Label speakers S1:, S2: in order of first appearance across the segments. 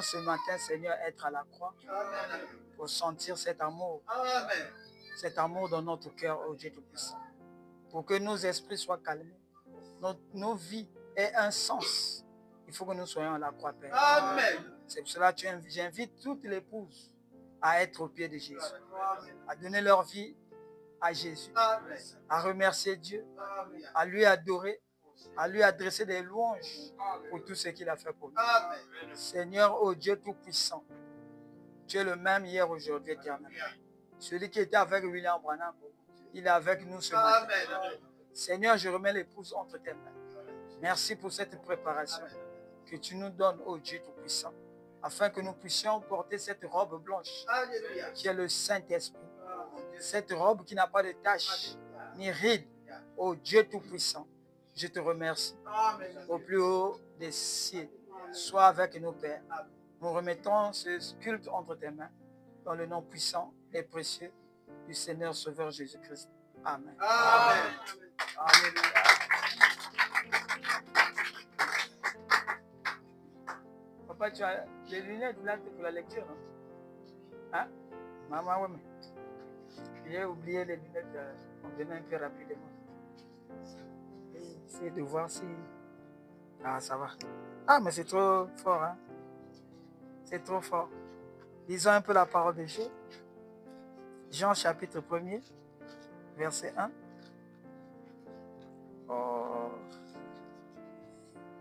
S1: voulons ce matin, Seigneur, être à la croix pour sentir cet amour. Cet amour dans notre cœur, ô Dieu Tout-Puissant. Pour que nos esprits soient calmés, nos vies aient un sens. Il faut que nous soyons à la croix, Père. C'est pour cela que j'invite toutes les épouses à être au pied de Jésus, à donner leur vie à Jésus, à remercier Dieu, à lui adorer, à lui adresser des louanges pour tout ce qu'il a fait pour nous. Seigneur, ô Dieu Tout-Puissant, tu es le même hier, aujourd'hui, éternel. Celui qui était avec William Branham, il est avec nous ce matin. Seigneur, je remets l'épouse entre tes mains. Merci pour cette préparation que tu nous donnes, ô Dieu Tout-Puissant, afin que nous puissions porter cette robe blanche qui est le Saint-Esprit. Cette robe qui n'a pas de tache ni ride, ô Dieu Tout-Puissant. Je te remercie. Au plus haut des cieux, sois avec nous, Père. Nous remettons ce culte entre tes mains, dans le nom puissant et précieux du Seigneur Sauveur Jésus-Christ. Amen. Amen. Alléluia. Papa, tu as les lunettes là pour la lecture, non? Hein? Maman, oui, mais j'ai oublié les lunettes. On venait un peu rapidement. Essayez de voir si... Ah, ça va. Ah, mais c'est trop fort, hein? C'est trop fort. Lisons un peu la parole de Dieu. Jean chapitre 1er, verset 1. Oh,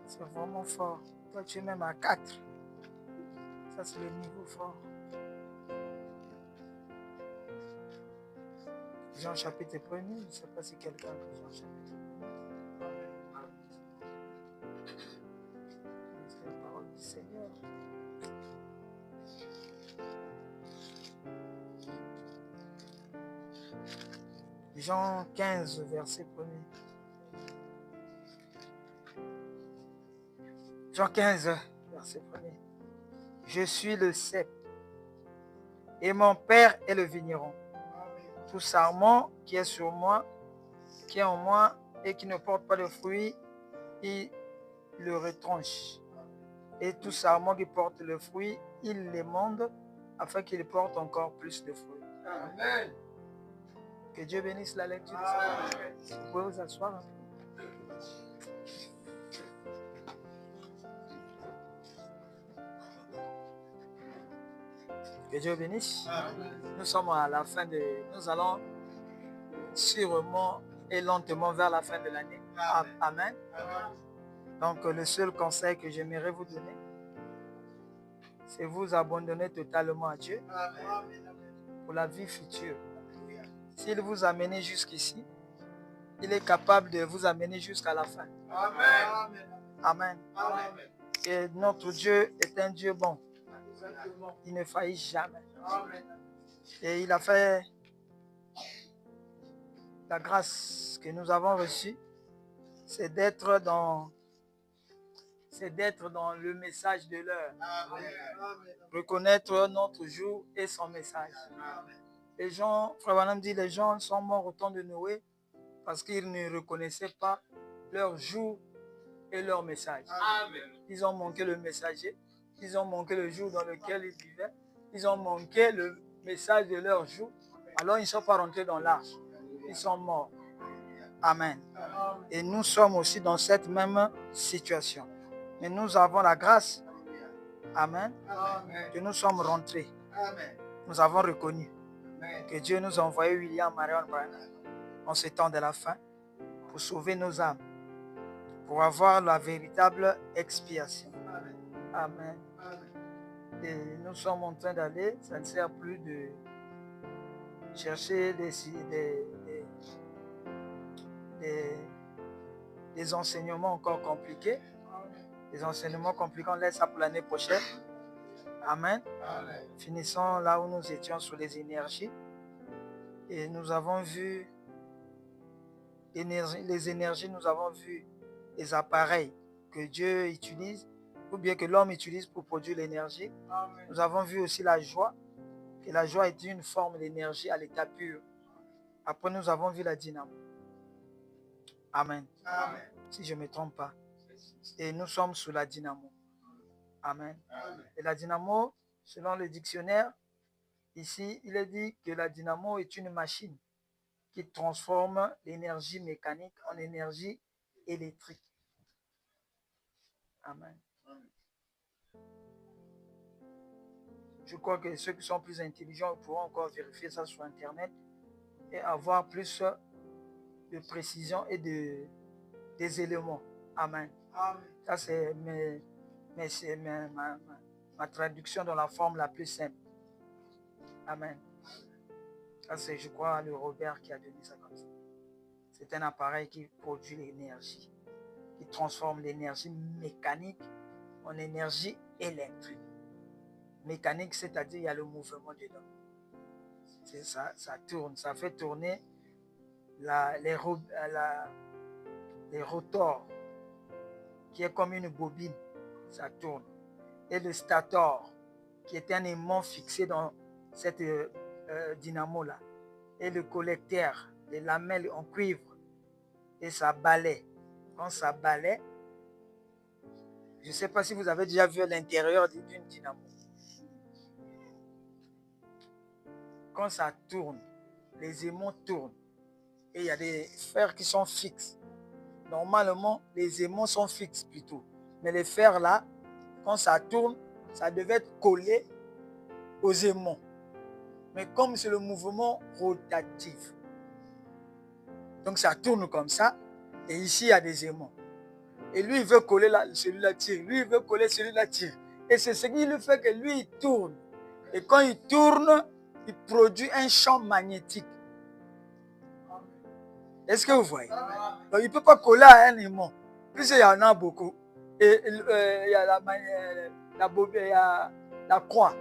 S1: c'est vraiment fort. Toi, tu es même à 4. Ça, c'est le niveau fort. Jean chapitre 1er, je ne sais pas si quelqu'un a pris Jean chapitre 1er. C'est la parole du Seigneur. Jean 15, verset 1er. Jean 15, verset 1er. Je suis le cep et mon Père est le vigneron. Tout sarment qui est sur moi, qui est en moi et qui ne porte pas de fruits, il le retranche. Et tout sarment qui porte le fruit, il l'émonde afin qu'il porte encore plus de fruits. Amen. Que Dieu bénisse la lecture de sa parole. Vous pouvez vous asseoir un peu. Que Dieu bénisse. Amen. Nous sommes à la fin de... Nous allons sûrement et lentement vers la fin de l'année. Amen. Amen. Donc le seul conseil que j'aimerais vous donner, c'est vous abandonner totalement à Dieu pour la vie future. S'il vous a amené jusqu'ici, il est capable de vous amener jusqu'à la fin. Amen. Amen. Amen. Et notre Dieu est un Dieu bon. Il ne faillit jamais. Amen. Et il a fait la grâce que nous avons reçue, c'est d'être dans le message de l'heure. Reconnaître notre jour et son message. Amen. Les gens, Frère Branham dit, les gens sont morts au temps de Noé parce qu'ils ne reconnaissaient pas leur jour et leur message. Amen. Ils ont manqué le messager, ils ont manqué le jour dans lequel ils vivaient, ils ont manqué le message de leur jour. Alors ils ne sont pas rentrés dans l'arche, ils sont morts. Amen. Et nous sommes aussi dans cette même situation. Mais nous avons la grâce. Amen. Que nous sommes rentrés. Nous avons reconnu que Dieu nous a envoyé William Marion Branham en ce temps de la fin pour sauver nos âmes, pour avoir la véritable expiation. Amen. Et nous sommes en train d'aller, ça ne sert plus de chercher des enseignements encore compliqués. Les enseignements compliqués, on laisse ça pour l'année prochaine. Amen. Amen. Finissons là où nous étions sur les énergies. Et nous avons vu les énergies, nous avons vu les appareils que Dieu utilise ou bien que l'homme utilise pour produire l'énergie. Nous avons vu aussi la joie, que la joie est une forme d'énergie à l'état pur. Après, nous avons vu la dynamo. Amen. Amen. Si je ne me trompe pas. Et nous sommes sous la dynamo. Amen. Et la dynamo, selon le dictionnaire, ici, il est dit que la dynamo est une machine qui transforme l'énergie mécanique en énergie électrique. Amen. Je crois que ceux qui sont plus intelligents pourront encore vérifier ça sur Internet et avoir plus de précision et des éléments. Amen. Ça, c'est ma traduction dans la forme la plus simple. Amen. Ça, c'est, je crois, le Robert qui a donné ça comme ça. C'est un appareil qui produit l'énergie, qui transforme l'énergie mécanique en énergie électrique. Mécanique, c'est-à-dire il y a le mouvement dedans. C'est ça, ça tourne, ça fait tourner les rotors, qui est comme une bobine, ça tourne. Et le stator, qui est un aimant fixé dans cette dynamo-là. Et le collecteur, les lamelles en cuivre, et ça balaie. Quand ça balaie, je ne sais pas si vous avez déjà vu l'intérieur d'une dynamo. Quand ça tourne, les aimants tournent et il y a des fers qui sont fixes. Normalement, les aimants sont fixes plutôt. Mais les fers là, quand ça tourne, ça devait être collé aux aimants. Mais comme c'est le mouvement rotatif, donc ça tourne comme ça et ici il y a des aimants. Et lui il veut coller là, celui-là tire. Lui il veut coller, celui-là tire. Et c'est ce qui lui fait que lui il tourne. Et quand il tourne, il produit un champ magnétique. Est-ce que vous voyez? Donc, il ne peut pas coller à un aimant, puisqu'il y en a beaucoup. Et il y a la croix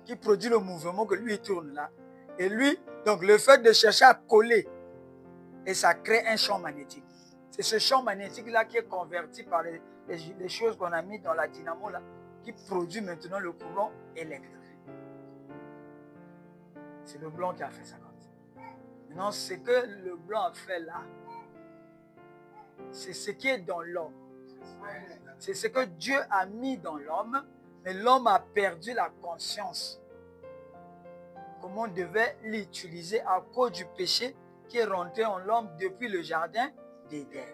S1: qui produit le mouvement que lui il tourne là. Et lui, donc le fait de chercher à coller, et ça crée un champ magnétique. C'est ce champ magnétique-là qui est converti par les choses qu'on a mis dans la dynamo là, qui produit maintenant le courant électrique. C'est le blanc qui a fait ça comme ça. Maintenant, ce que le blanc a fait là, c'est ce qui est dans l'homme. C'est ce que Dieu a mis dans l'homme, mais l'homme a perdu la conscience. Comment on devait l'utiliser à cause du péché qui est rentré en l'homme depuis le jardin d'Éden.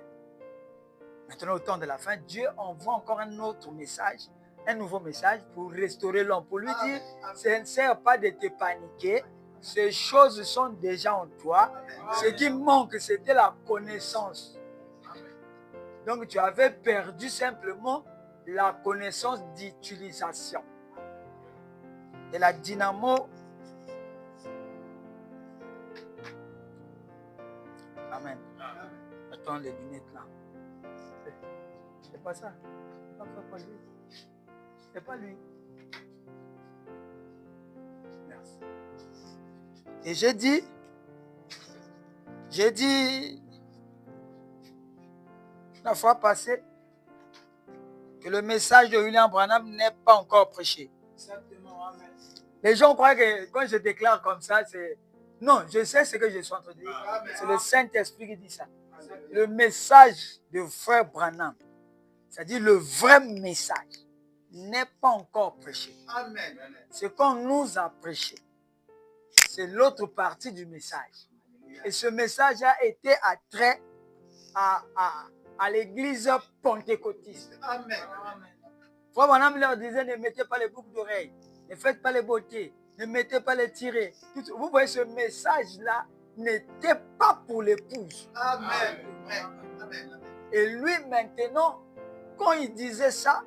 S1: Maintenant, au temps de la fin, Dieu envoie encore un autre message, un nouveau message pour restaurer l'homme, pour lui dire, ça ne sert pas de te paniquer, ces choses sont déjà en toi. Ce qui manque, c'était la connaissance. Donc, tu avais perdu simplement la connaissance d'utilisation. Et la dynamo, amen. Attends les lunettes là. C'est pas ça. C'est pas lui. C'est pas lui. Merci. Et j'ai dit la fois passée que le message de William Branham n'est pas encore prêché. Exactement, amen. Les gens croient que quand je déclare comme ça, c'est... Non, je sais ce que je suis en train de dire. C'est le Saint-Esprit qui dit ça. Le message de frère Branham, c'est-à-dire le vrai message, n'est pas encore prêché. Amen. Ce qu'on nous a prêché, c'est l'autre partie du message. Et ce message a été attrait à l'église pentecôtiste. Amen. Frère Branham leur disait, ne mettez pas les boucles d'oreilles, ne faites pas les beautés, ne mettez pas les tirets. Vous voyez, ce message-là n'était pas pour l'épouse. Amen. Amen. Et lui, maintenant, quand il disait ça,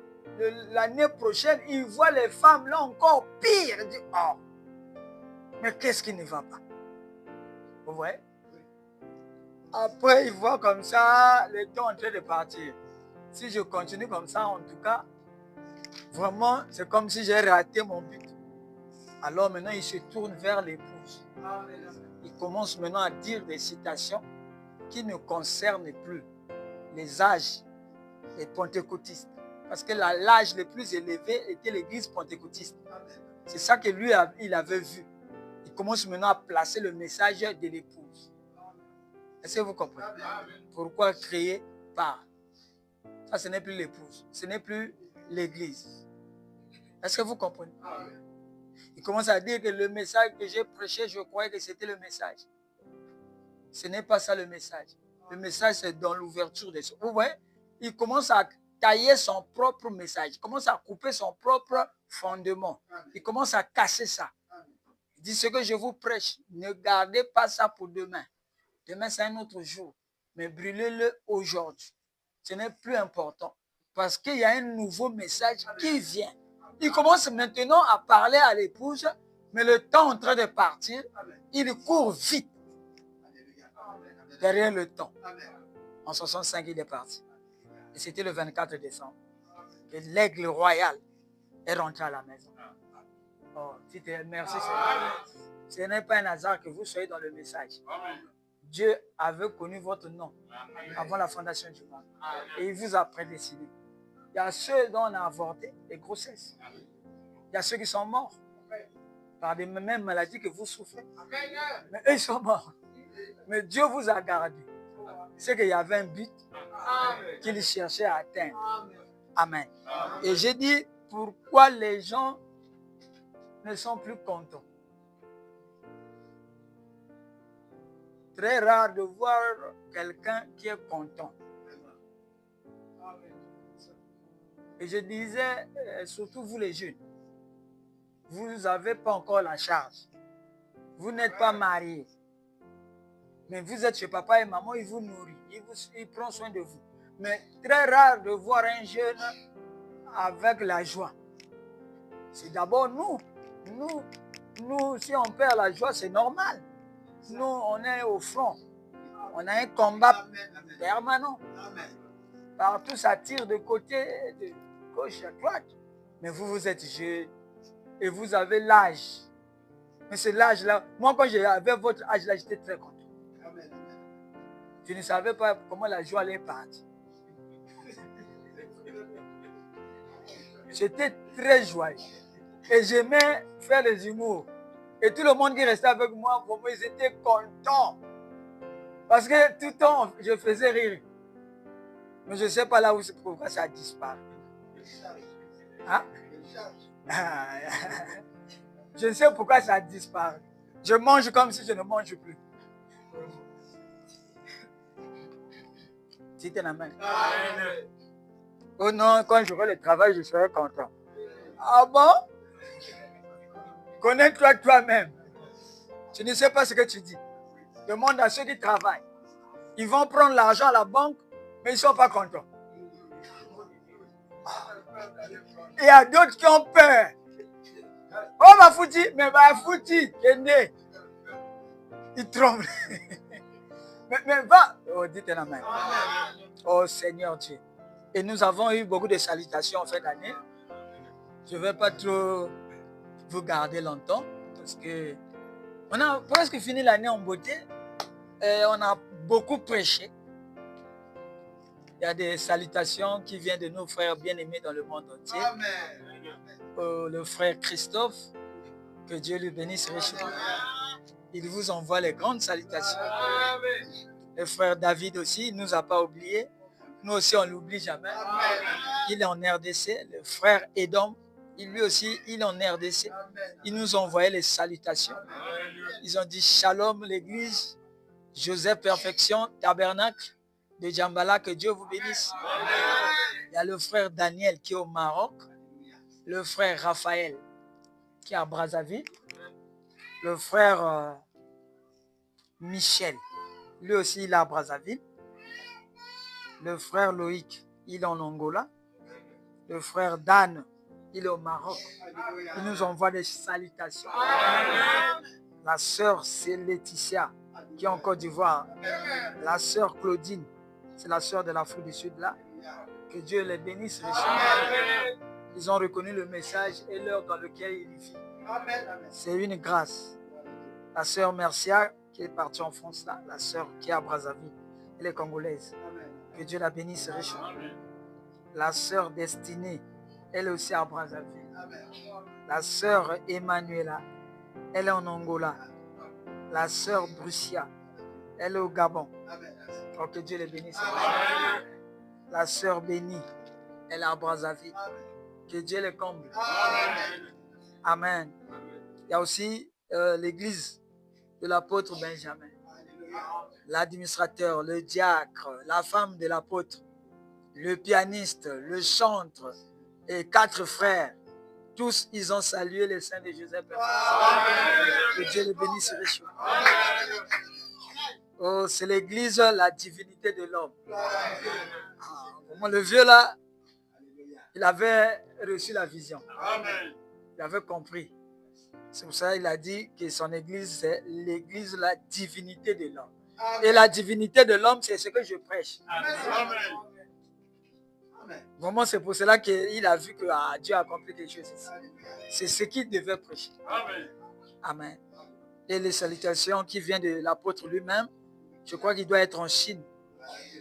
S1: l'année prochaine, il voit les femmes là encore pire. Il dit, oh, mais qu'est-ce qui ne va pas? Vous voyez? Après, il voit comme ça, le temps en train de partir. Si je continue comme ça, en tout cas, vraiment, c'est comme si j'ai raté mon but. Alors maintenant, il se tourne vers l'épouse. Il commence maintenant à dire des citations qui ne concernent plus les âges des pentecôtistes. Parce que l'âge le plus élevé était l'église pentecôtiste. C'est ça que lui, il avait vu. Il commence maintenant à placer le message de l'épouse. Est-ce que vous comprenez? Pourquoi créer par? Ça, ce n'est plus l'épouse. Ce n'est plus l'église. Est-ce que vous comprenez? Il commence à dire que le message que j'ai prêché, je croyais que c'était le message. Ce n'est pas ça le message. Le message, c'est dans l'ouverture des choses. Vous voyez, il commence à tailler son propre message. Il commence à couper son propre fondement. Il commence à casser ça. Il dit, ce que je vous prêche, ne gardez pas ça pour demain. Demain, c'est un autre jour. Mais brûlez-le aujourd'hui. Ce n'est plus important. Parce qu'il y a un nouveau message qui vient. Il commence maintenant à parler à l'épouse, mais le temps est en train de partir. Il court vite derrière le temps. En 65, il est parti. Et c'était le 24 décembre que l'aigle royal est rentré à la maison. Oh, merci Seigneur. Ce n'est pas un hasard que vous soyez dans le message. Dieu avait connu votre nom avant la fondation du monde. Et il vous a prédestiné. Il y a ceux dont on a avorté des grossesses. Il y a ceux qui sont morts par des mêmes maladies que vous souffrez. Mais eux, ils sont morts. Mais Dieu vous a gardé. C'est qu'il y avait un but qu'il cherchait à atteindre. Amen. Et j'ai dit, pourquoi les gens ne sont plus contents? Très rare de voir quelqu'un qui est content. Et je disais, surtout vous les jeunes, vous n'avez pas encore la charge. Vous n'êtes pas mariés. Mais vous êtes chez papa et maman, il vous nourrit, il prend soin de vous. Mais très rare de voir un jeune avec la joie. C'est d'abord nous, si on perd la joie, c'est normal. Nous, on est au front. On a un combat permanent. Partout, ça tire de côté, de gauche à droite. Mais vous êtes jeune et vous avez l'âge. Mais c'est l'âge-là. Moi, quand j'avais votre âge-là, j'étais très content. Je ne savais pas comment la joie allait partir. J'étais très joyeux. Et j'aimais faire les humours. Et tout le monde qui restait avec moi, pour moi, ils étaient contents. Parce que tout le temps, je faisais rire. Mais je ne sais pas là où c'est, pourquoi ça a disparu. Hein? Je ne sais pourquoi ça a disparu. Je mange comme si je ne mange plus. Si tu es la main. Oh non, quand j'aurai le travail, je serai content. Ah bon? Connais-toi toi-même. Tu ne sais pas ce que tu dis. Demande à ceux qui travaillent. Ils vont prendre l'argent à la banque, mais ils ne sont pas contents. Il y a d'autres qui ont peur. Oh, ma fouti, mais ma fouti, Kende. Il tremble. mais va. Oh, dites la main. Oh, Seigneur Dieu. Et nous avons eu beaucoup de salutations en fin d'année. Je ne vais pas trop vous garder longtemps parce que on a presque fini l'année en beauté et on a beaucoup prêché. Il y a des salutations qui viennent de nos frères bien-aimés dans le monde entier. Le frère Christophe, que Dieu lui bénisse richement. Il vous envoie les grandes salutations. Le frère David aussi, il ne nous a pas oubliés. Nous aussi, on ne l'oublie jamais. Il est en RDC. Le frère Edom, lui aussi, il est en RDC. Il nous a envoyé les salutations. Ils ont dit Shalom l'église, Joseph Perfection, Tabernacle de Djambala, que Dieu vous bénisse. Il y a le frère Daniel qui est au Maroc. Le frère Raphaël qui est à Brazzaville. Le frère Michel, lui aussi, il est à Brazzaville. Le frère Loïc, il est en Angola. Le frère Dan, il est au Maroc. Il nous envoie des salutations. La sœur, c'est Laetitia, qui est en Côte d'Ivoire. La sœur Claudine, c'est la sœur de l'Afrique du Sud là. Que Dieu les bénisse richement. Ils ont reconnu le message et l'heure dans laquelle il vit. C'est une grâce. La sœur Mercia, qui est partie en France là, la sœur qui est à Brazzaville, elle est congolaise. Que Dieu la bénisse richement. La sœur Destinée, elle est aussi à Brazzaville. La sœur Emmanuela, elle est en Angola. La sœur Brucia, elle est au Gabon. Oh, que Dieu les bénisse. La sœur Bénie, elle est à Brazzaville. Que Dieu les comble. Amen. Il y a aussi l'église de l'apôtre Benjamin. L'administrateur, le diacre, la femme de l'apôtre, le pianiste, le chantre et 4 frères. Tous, ils ont salué les saints de Joseph. Que Dieu les bénisse richement. Oh, c'est l'église, la divinité de l'homme. Le vieux là, il avait reçu la vision. Il avait compris. C'est pour ça qu'il a dit que son église, c'est l'église, la divinité de l'homme. Et la divinité de l'homme, c'est ce que je prêche. Vraiment, c'est pour cela qu'il a vu que Dieu a accompli quelque chose ici. C'est ce qu'il devait prêcher. Amen. Et les salutations qui viennent de l'apôtre lui-même, je crois qu'il doit être en Chine.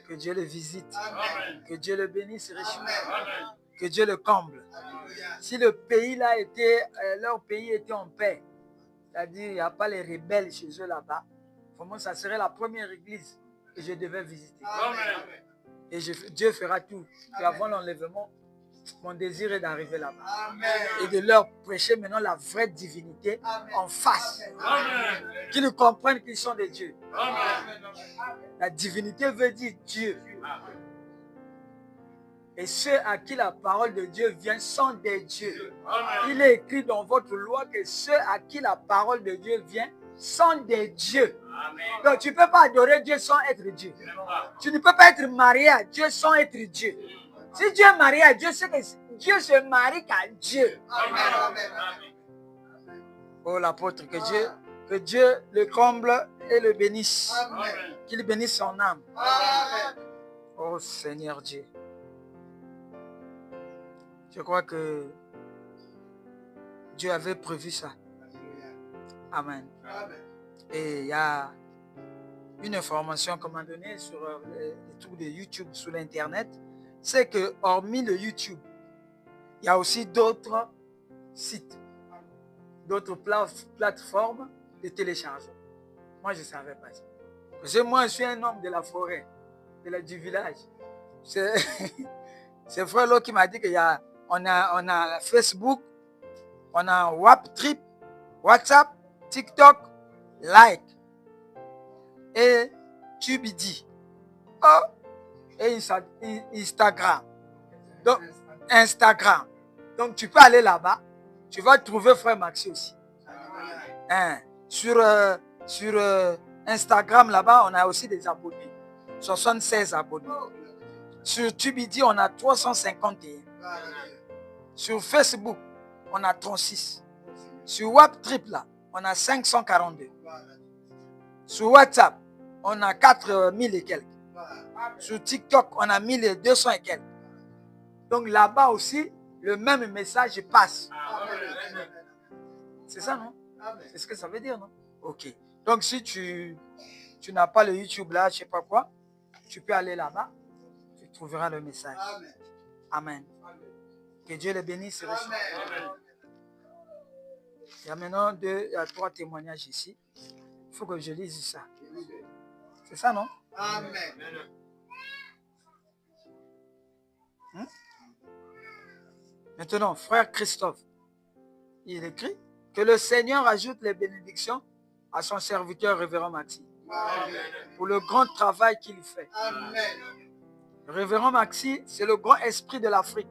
S1: Que Dieu le visite. Que Dieu le bénisse richement. Que Dieu le comble. Si le pays là était, leur pays était en paix, c'est-à-dire il n'y a pas les rebelles chez eux là-bas, vraiment ça serait la première église que je devais visiter. Et Dieu fera tout. Et avant l'enlèvement, mon désir est d'arriver là-bas. Et de leur prêcher maintenant la vraie divinité en face. Qu'ils comprennent qu'ils sont des dieux. La divinité veut dire Dieu. Et ceux à qui la parole de Dieu vient sont des dieux. Il est écrit dans votre loi que ceux à qui la parole de Dieu vient sont des dieux. Donc tu ne peux pas adorer Dieu sans être Dieu. Tu ne peux pas être marié à Dieu sans être Dieu. Si Dieu est marié à Dieu, c'est que Dieu se marie qu'à Dieu. Oh l'apôtre, que Dieu le comble et le bénisse. Qu'il bénisse son âme. Oh Seigneur Dieu. Je crois que Dieu avait prévu ça. Amen. Et il y a une information qu'on m'a donnée sur les trucs de YouTube, sur l'Internet. C'est que hormis le YouTube, il y a aussi d'autres sites, d'autres plateformes de téléchargement. Moi, je ne savais pas ça. Parce que moi, je suis un homme de la forêt, du village. C'est frère là qui m'a dit qu'il y a on a Facebook, on a WapTrip, WhatsApp, TikTok, Like et Tubidi. Oh, et Instagram. Donc, Instagram. Donc, tu peux aller là-bas. Tu vas trouver frère Maxi aussi. Sur Instagram, là-bas, on a aussi des abonnés. 76 abonnés. Sur Tubidi, on a 351. Sur Facebook, on a 36. Sur WapTrip, là, on a 542. Sur WhatsApp, on a 4000 et quelques. Sur TikTok, on a 1200 et quelques. Donc là-bas aussi, le même message passe. C'est ça, non? C'est ce que ça veut dire, non? Ok. Donc si tu n'as pas le YouTube là, je ne sais pas quoi, tu peux aller là-bas, tu trouveras le message. Amen. Que Dieu les bénisse. Il y a maintenant 3 témoignages ici. Il faut que je lise ça. C'est ça, non? Amen. Maintenant, frère Christophe, il écrit que le Seigneur ajoute les bénédictions à son serviteur révérend Maxi. Amen. Pour le grand travail qu'il fait. Amen. Révérend Maxi, c'est le grand esprit de l'Afrique.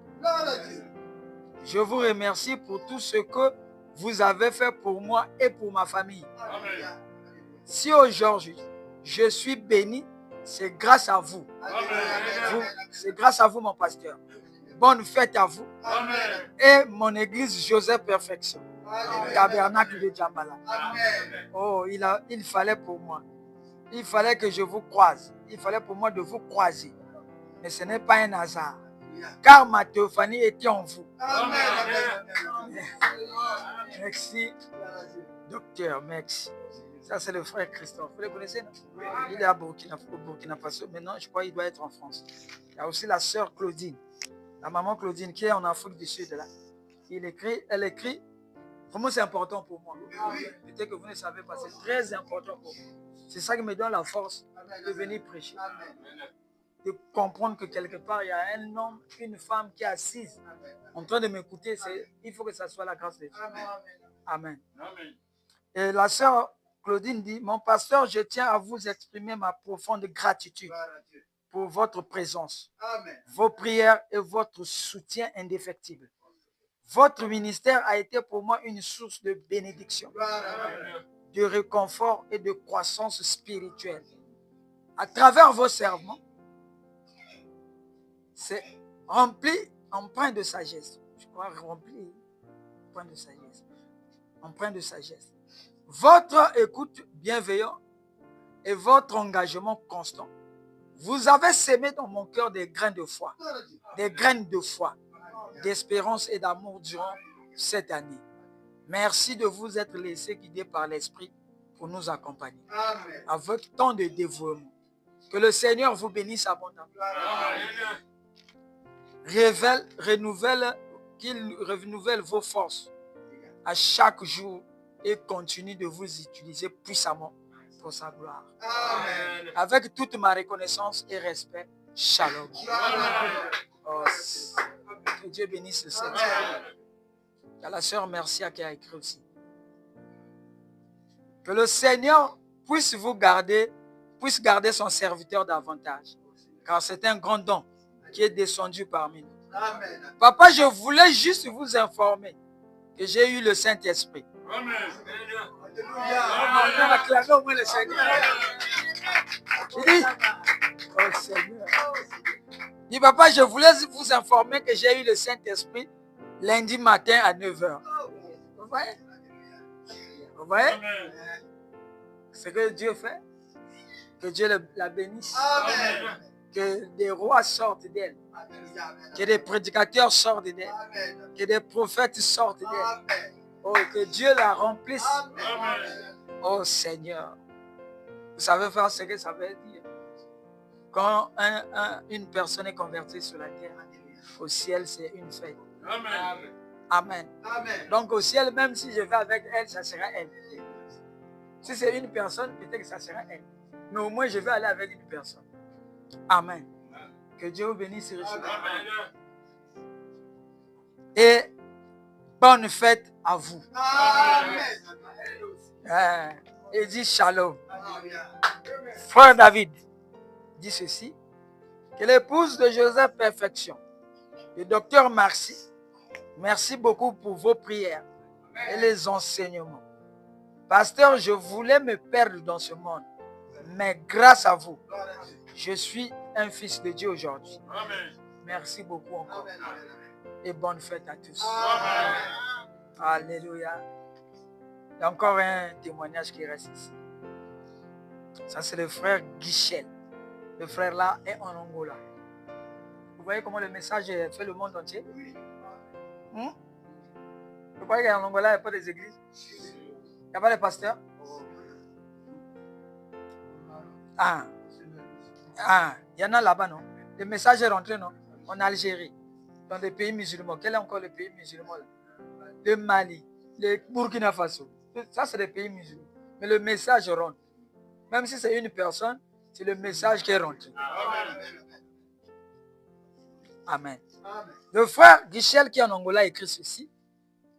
S1: Je vous remercie pour tout ce que vous avez fait pour moi et pour ma famille. Amen. Si aujourd'hui je suis béni, c'est grâce à vous. C'est grâce à vous, mon pasteur. Bonne fête à vous. Amen. Et mon église Joseph Perfection. Amen. Tabernacle de Djambala. Amen. Oh, il fallait pour moi. Il fallait que je vous croise. Il fallait pour moi de vous croiser. Mais ce n'est pas un hasard. Car ma théophanie était en vous. Amen. Merci, docteur. Merci. Ça, c'est le frère Christophe. Vous le connaissez, non? Oui. Il est à Burkina Faso. Maintenant, je crois qu'il doit être en France. Il y a aussi la sœur Claudine. La maman Claudine qui est en Afrique du Sud. Là. Elle écrit. Vraiment, c'est important pour moi. Peut-être que vous ne savez pas. C'est très important pour moi. C'est ça qui me donne la force de venir prêcher. de comprendre que quelque part, il y a un homme, une femme qui est assise en train de m'écouter. Il faut que ça soit la grâce de Dieu. Amen. Et la sœur Claudine dit, mon pasteur, je tiens à vous exprimer ma profonde gratitude pour votre présence, vos prières et votre soutien indéfectible. Votre ministère a été pour moi une source de bénédiction, de réconfort et de croissance spirituelle. À travers vos serments, c'est rempli, empreint de sagesse. Je crois rempli, empreint de sagesse. Empreint de sagesse. Votre écoute bienveillante et votre engagement constant, vous avez sémé dans mon cœur des graines de foi, d'espérance et d'amour durant cette année. Merci de vous être laissé guider par l'Esprit pour nous accompagner. Avec tant de dévouement. Que le Seigneur vous bénisse abondamment. Qu'il renouvelle vos forces à chaque jour et continue de vous utiliser puissamment pour sa gloire. Amen. Avec toute ma reconnaissance et respect, shalom. Oh, que Dieu bénisse cette sœur. Il y a la sœur Mercia qui a écrit aussi. Que le Seigneur puisse garder son serviteur davantage, car c'est un grand don qui est descendu parmi nous. Amen. Papa, je voulais juste vous informer que j'ai eu le Saint-Esprit. Amen. On va acclamer au moins le Seigneur. Il dit, oh Seigneur. Il dit, papa, je voulais vous informer que j'ai eu le Saint-Esprit lundi matin à 9h. Vous voyez? Vous voyez? Ce que Dieu fait. Que Dieu la bénisse. Amen. Que des rois sortent d'elle. Que des prédicateurs sortent d'elle. Que des prophètes sortent d'elle. Oh, que Dieu la remplisse. Amen. Oh Seigneur. Vous savez faire ce que ça veut dire. Quand une personne est convertie sur la terre, au ciel, c'est une fête. Amen. Amen. Amen. Donc au ciel, même si je vais avec elle, ça sera elle. Si c'est une personne, peut-être que ça sera elle. Mais au moins, je vais aller avec une personne. Amen. Que Dieu vous bénisse. Et bonne fête à vous. Amen. Et dit shalom. Frère David dit ceci. Que l'épouse de Joseph Perfection, le docteur merci beaucoup pour vos prières et les enseignements. Pasteur, je voulais me perdre dans ce monde, mais grâce à vous, je suis un fils de Dieu aujourd'hui. Merci beaucoup encore. Et bonne fête à tous. Alléluia. Il y a encore un témoignage qui reste ici. Ça, c'est le frère Guichel. Le frère là est en Angola. Vous voyez comment le message fait le monde entier? Vous croyez qu'en Angola, il n'y a pas des églises? Il n'y a pas de pasteurs? Il y en a là-bas, non? Le message est rentré, non? En Algérie, dans des pays musulmans. Quel est encore le pays musulman là? Le Mali, le Burkina Faso. Ça, c'est des pays musulmans. Mais le message rentre. Même si c'est une personne, c'est le message qui est rentré. Amen. Amen. Le frère Guichel qui est en Angola écrit ceci.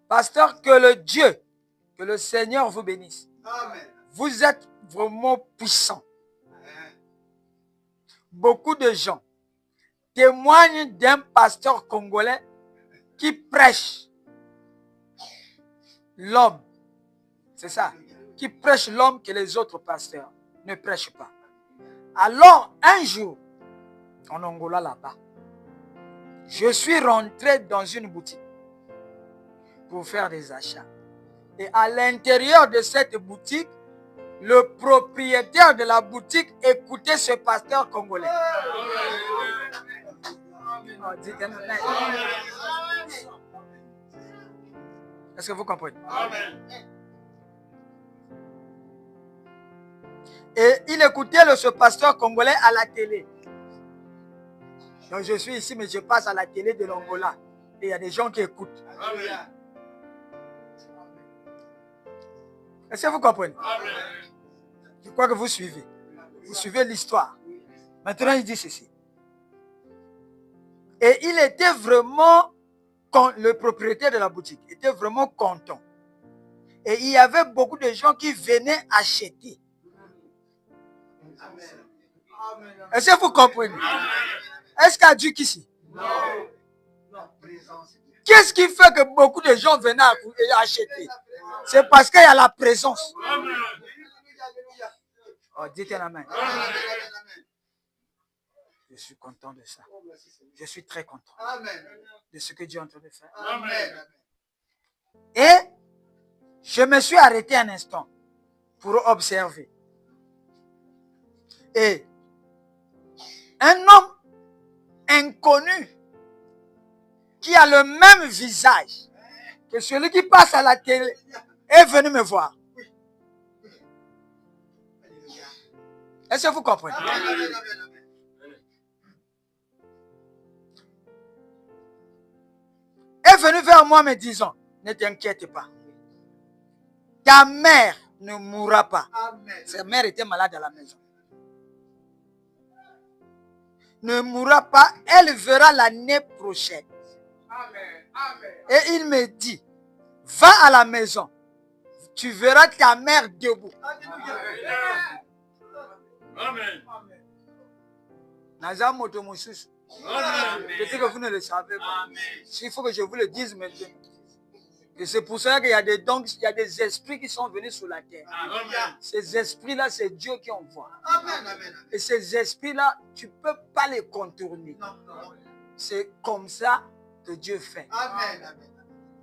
S1: Pasteur, que le Seigneur vous bénisse. Amen. Vous êtes vraiment puissant. Amen. Beaucoup de gens témoignent d'un pasteur congolais qui prêche l'homme. C'est ça. Qui prêche l'homme que les autres pasteurs ne prêchent pas. Alors, un jour, en Angola là-bas, je suis rentré dans une boutique pour faire des achats. Et à l'intérieur de cette boutique, le propriétaire de la boutique écoutait ce pasteur congolais. Est-ce que vous comprenez? Et il écoutait ce pasteur congolais à la télé. Donc je suis ici, mais je passe à la télé de l'Angola. Et il y a des gens qui écoutent. Est-ce que vous comprenez? Je crois que vous suivez. Vous suivez l'histoire. Maintenant, il dit ceci. Et il était vraiment, le propriétaire de la boutique était vraiment content. Et il y avait beaucoup de gens qui venaient acheter. Est-ce que vous comprenez? Est-ce qu'il y a Dieu ici? Qu'est-ce qui fait que beaucoup de gens venaient acheter? C'est parce qu'il y a la présence. Oh, dites un amen. Je suis content de ça. Je suis très content de ce que Dieu est en train de faire. Et je me suis arrêté un instant pour observer. Et un homme inconnu qui a le même visage que celui qui passe à la télé est venu me voir. Est-ce que vous comprenez? Est venu vers moi me disant, ne t'inquiète pas. Ta mère ne mourra pas. Sa mère était malade à la maison. Ne mourra pas, elle verra l'année prochaine. Et il me dit, va à la maison, tu verras ta mère debout. Amen. Peut-être que vous ne le savez pas. Il faut que je vous le dise maintenant. Et c'est pour ça qu'il y a des dons, il y a des esprits qui sont venus sur la terre. Amen. Ces esprits-là, c'est Dieu qui envoie. Amen. Et ces esprits-là, tu ne peux pas les contourner. C'est comme ça que Dieu fait. Amen.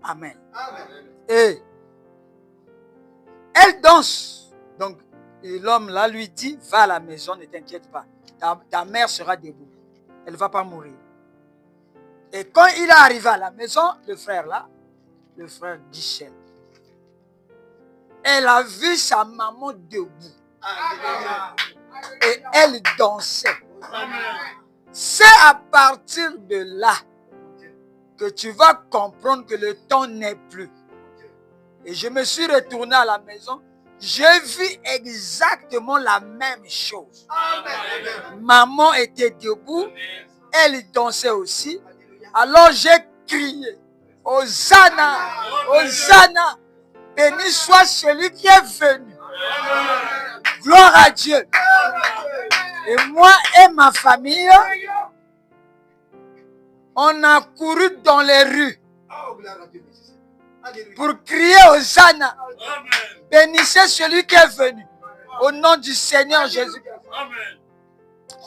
S1: Amen. Amen. Et elle danse. Donc, l'homme là lui dit, va à la maison, ne t'inquiète pas. Ta mère sera debout. Elle ne va pas mourir. Et quand il est arrivé à la maison, le frère là, le frère Guichel, elle a vu sa maman debout. Et elle dansait. C'est à partir de là que tu vas comprendre que le temps n'est plus. Et je me suis retourné à la maison. J'ai vu exactement la même chose. Maman était debout. Elle dansait aussi. Alors j'ai crié, Hosanna, Hosanna, béni soit celui qui est venu. Gloire à Dieu. Et moi et ma famille, on a couru dans les rues pour crier Hosanna. Bénissez celui qui est venu. Au nom du Seigneur Jésus.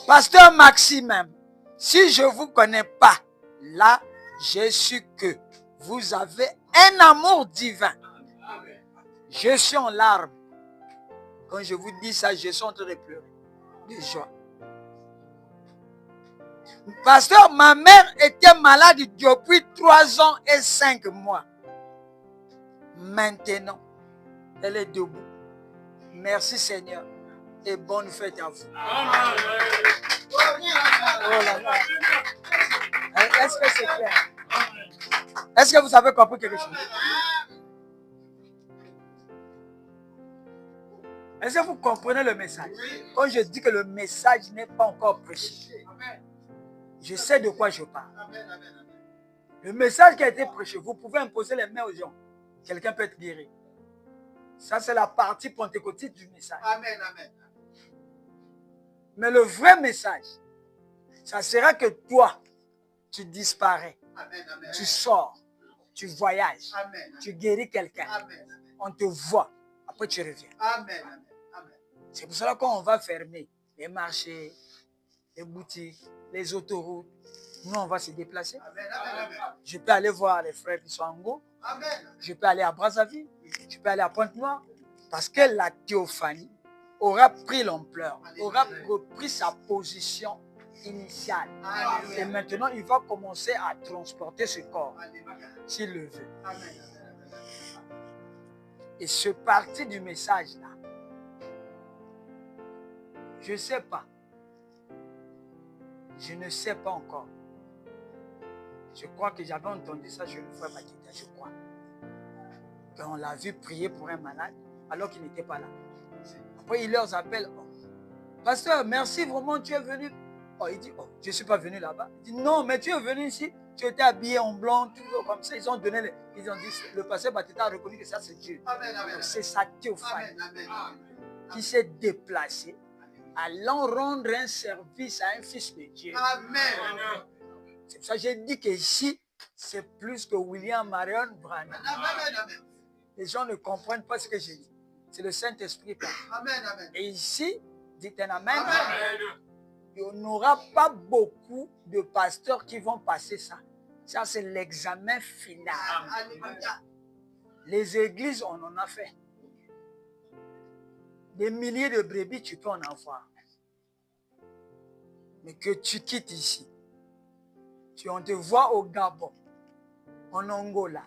S1: Pasteur Maxime, si je ne vous connais pas, là, j'ai su que vous avez un amour divin. Je suis en larmes. Quand je vous dis ça, je suis en train de pleurer de joie. Pasteur, ma mère était malade depuis 3 ans et 5 mois. Maintenant, elle est debout. Merci Seigneur et bonne fête à vous. Oh là là. Est-ce que c'est clair? Est-ce que vous avez compris quelque chose? Est-ce que vous comprenez le message? Quand je dis que le message n'est pas encore prêché, je sais de quoi je parle. Le message qui a été prêché, vous pouvez imposer les mains aux gens. Quelqu'un peut être guéri. Ça, c'est la partie pentecôtiste du message. Amen, amen. Mais le vrai message, ça sera que toi, tu disparais. Amen, amen. Tu sors, tu voyages, amen, tu guéris quelqu'un. On te voit, après tu reviens. Amen, amen, amen. C'est pour cela qu'on va fermer les marchés, les boutiques, les autoroutes. Nous, on va se déplacer. Amen, amen, amen. Je peux aller voir les frères qui sont en Ango. Amen. Je peux aller à Brazzaville. Je peux aller à Pointe-Noire. Parce que la théophanie aura pris l'ampleur, aura repris sa position initiale. Amen. Et maintenant, il va commencer à transporter ce corps, s'il le veut. Amen. Et ce parti du message-là, je ne sais pas. Je ne sais pas encore. Je crois que j'avais entendu ça chez le frère Makita, je crois. Quand on l'a vu prier pour un malade, alors qu'il n'était pas là. Après, il leur appelle. Oh, pasteur, merci vraiment, tu es venu. Oh, il dit, oh, je ne suis pas venu là-bas. Il dit, non, mais tu es venu ici, tu étais habillé en blanc, toujours comme ça. Ils ont dit, le pasteur Batista a reconnu que ça c'est Dieu. C'est sa théophanie qui s'est déplacé, allant rendre un service à un fils de Dieu. Amen. C'est pour ça que j'ai dit qu'ici, c'est plus que William Marion Branham. Les gens ne comprennent pas ce que j'ai dit. C'est le Saint-Esprit. Et ici, dites un amen. Il n'y aura pas beaucoup de pasteurs qui vont passer ça. Ça, c'est l'examen final. Les églises, on en a fait. Des milliers de brebis, tu peux en avoir. Mais que tu quittes ici. On te voit au Gabon, en Angola,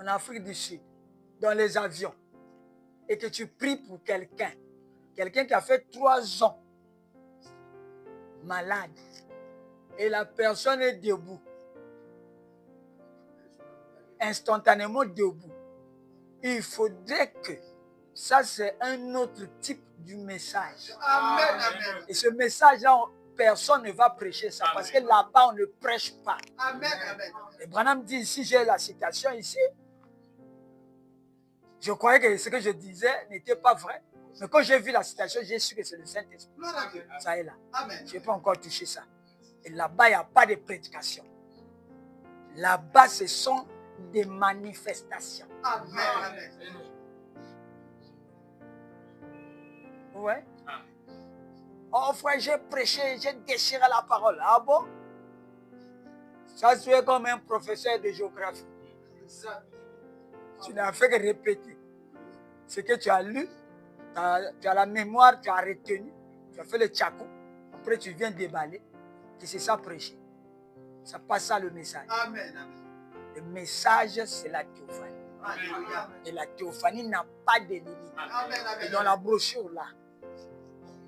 S1: en Afrique du Sud, dans les avions, et que tu pries pour quelqu'un qui a fait 3 ans malade, et la personne est debout, instantanément debout. Il faudrait que ça, c'est un autre type du message. Amen, amen. Et ce message-là, personne ne va prêcher ça, parce que là-bas, on ne prêche pas. Amen, amen. Et Branham dit ici, j'ai la citation ici. Je croyais que ce que je disais n'était pas vrai. Mais quand j'ai vu la citation, j'ai su que c'est le Saint-Esprit. Ça est là. Je n'ai pas encore touché ça. Et là-bas, il n'y a pas de prédication. Là-bas, ce sont des manifestations. Amen. Ouais. Oh frère, j'ai prêché, j'ai déchiré la parole. Ah bon? Ça, tu es comme un professeur de géographie. Tu n'as fait que répéter ce que tu as lu, tu as la mémoire, tu as retenu, tu as fait le tchakou, après tu viens déballer, et c'est ça prêcher. Ça passe ça le message. Amen. Le message, c'est la théophanie. Amen. Et la théophanie n'a pas de limite. Amen. Et dans la brochure là,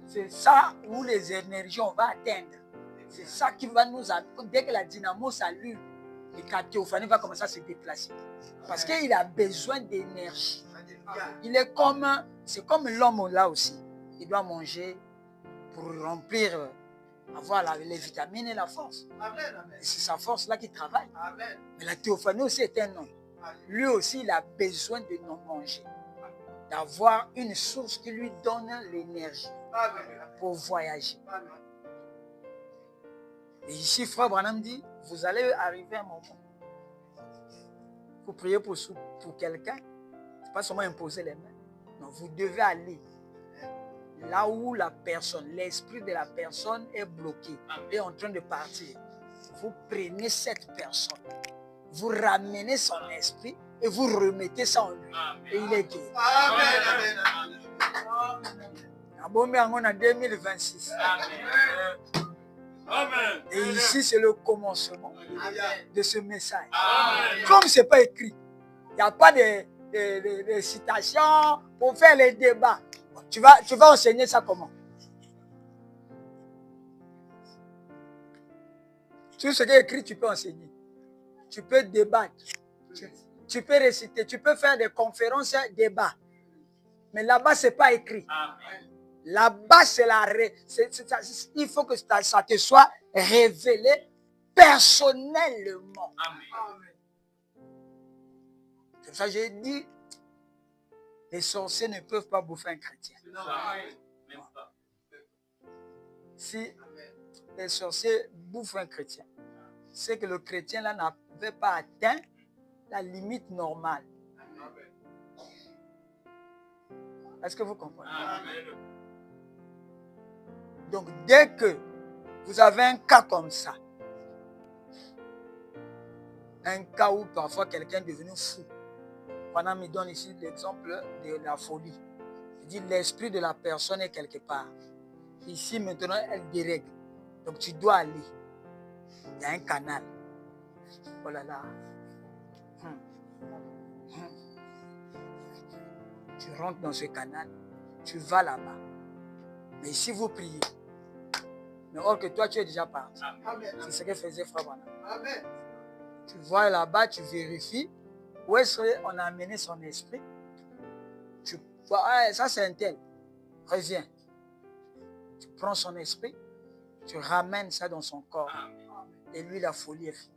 S1: c'est ça où les énergies on va atteindre. C'est ça qui va nous atteindre. Dès que la dynamo s'allume, et que la théophanie va commencer à se déplacer. Parce qu'il a besoin d'énergie. C'est comme l'homme là aussi. Il doit manger pour remplir, avoir les vitamines et la force. Et c'est sa force là qui travaille. Mais la théophanie aussi est un homme. Lui aussi, il a besoin de non manger. D'avoir une source qui lui donne l'énergie pour voyager. Et ici, Frère Branham dit, vous allez arriver à un moment. Vous priez pour quelqu'un, ce n'est pas seulement imposer les mains. Non, vous devez aller là où la personne, l'esprit de la personne est bloqué, est en train de partir. Vous prenez cette personne, vous ramenez son esprit et vous remettez ça en lui. Et il est guéri. Amen. Amen. On a 2026. Amen. Amen. Et ici, c'est le commencement de ce message. Amen. Comme ce n'est pas écrit, il n'y a pas de citations pour faire les débats. Tu vas enseigner ça comment? Tout ce qui est écrit, tu peux enseigner. Tu peux débattre. Tu peux réciter. Tu peux faire des conférences, débats. Mais là-bas, ce n'est pas écrit. Amen. Là-bas, il faut que ça te soit révélé personnellement. Amen. C'est pour ça que j'ai dit, les sorciers ne peuvent pas bouffer un chrétien. Non. Si les sorciers bouffent un chrétien, c'est que le chrétien là n'avait pas atteint la limite normale. Est-ce que vous comprenez? Amen. Donc, dès que vous avez un cas comme ça, un cas où parfois quelqu'un est devenu fou, pendant me donne ici l'exemple de la folie. Il dit l'esprit de la personne est quelque part. Ici, maintenant, elle dérègle. Donc, tu dois aller. Il y a un canal. Oh là là. Tu rentres dans ce canal. Tu vas là-bas. Mais si vous priez, mais or que toi, tu es déjà parti. C'est ce que faisait Frère Branham. Amen. Tu vois là-bas, tu vérifies où est-ce qu'on a amené son esprit. Tu vois, ça c'est un tel. Reviens. Tu prends son esprit, tu ramènes ça dans son corps. Et lui, la folie est finie.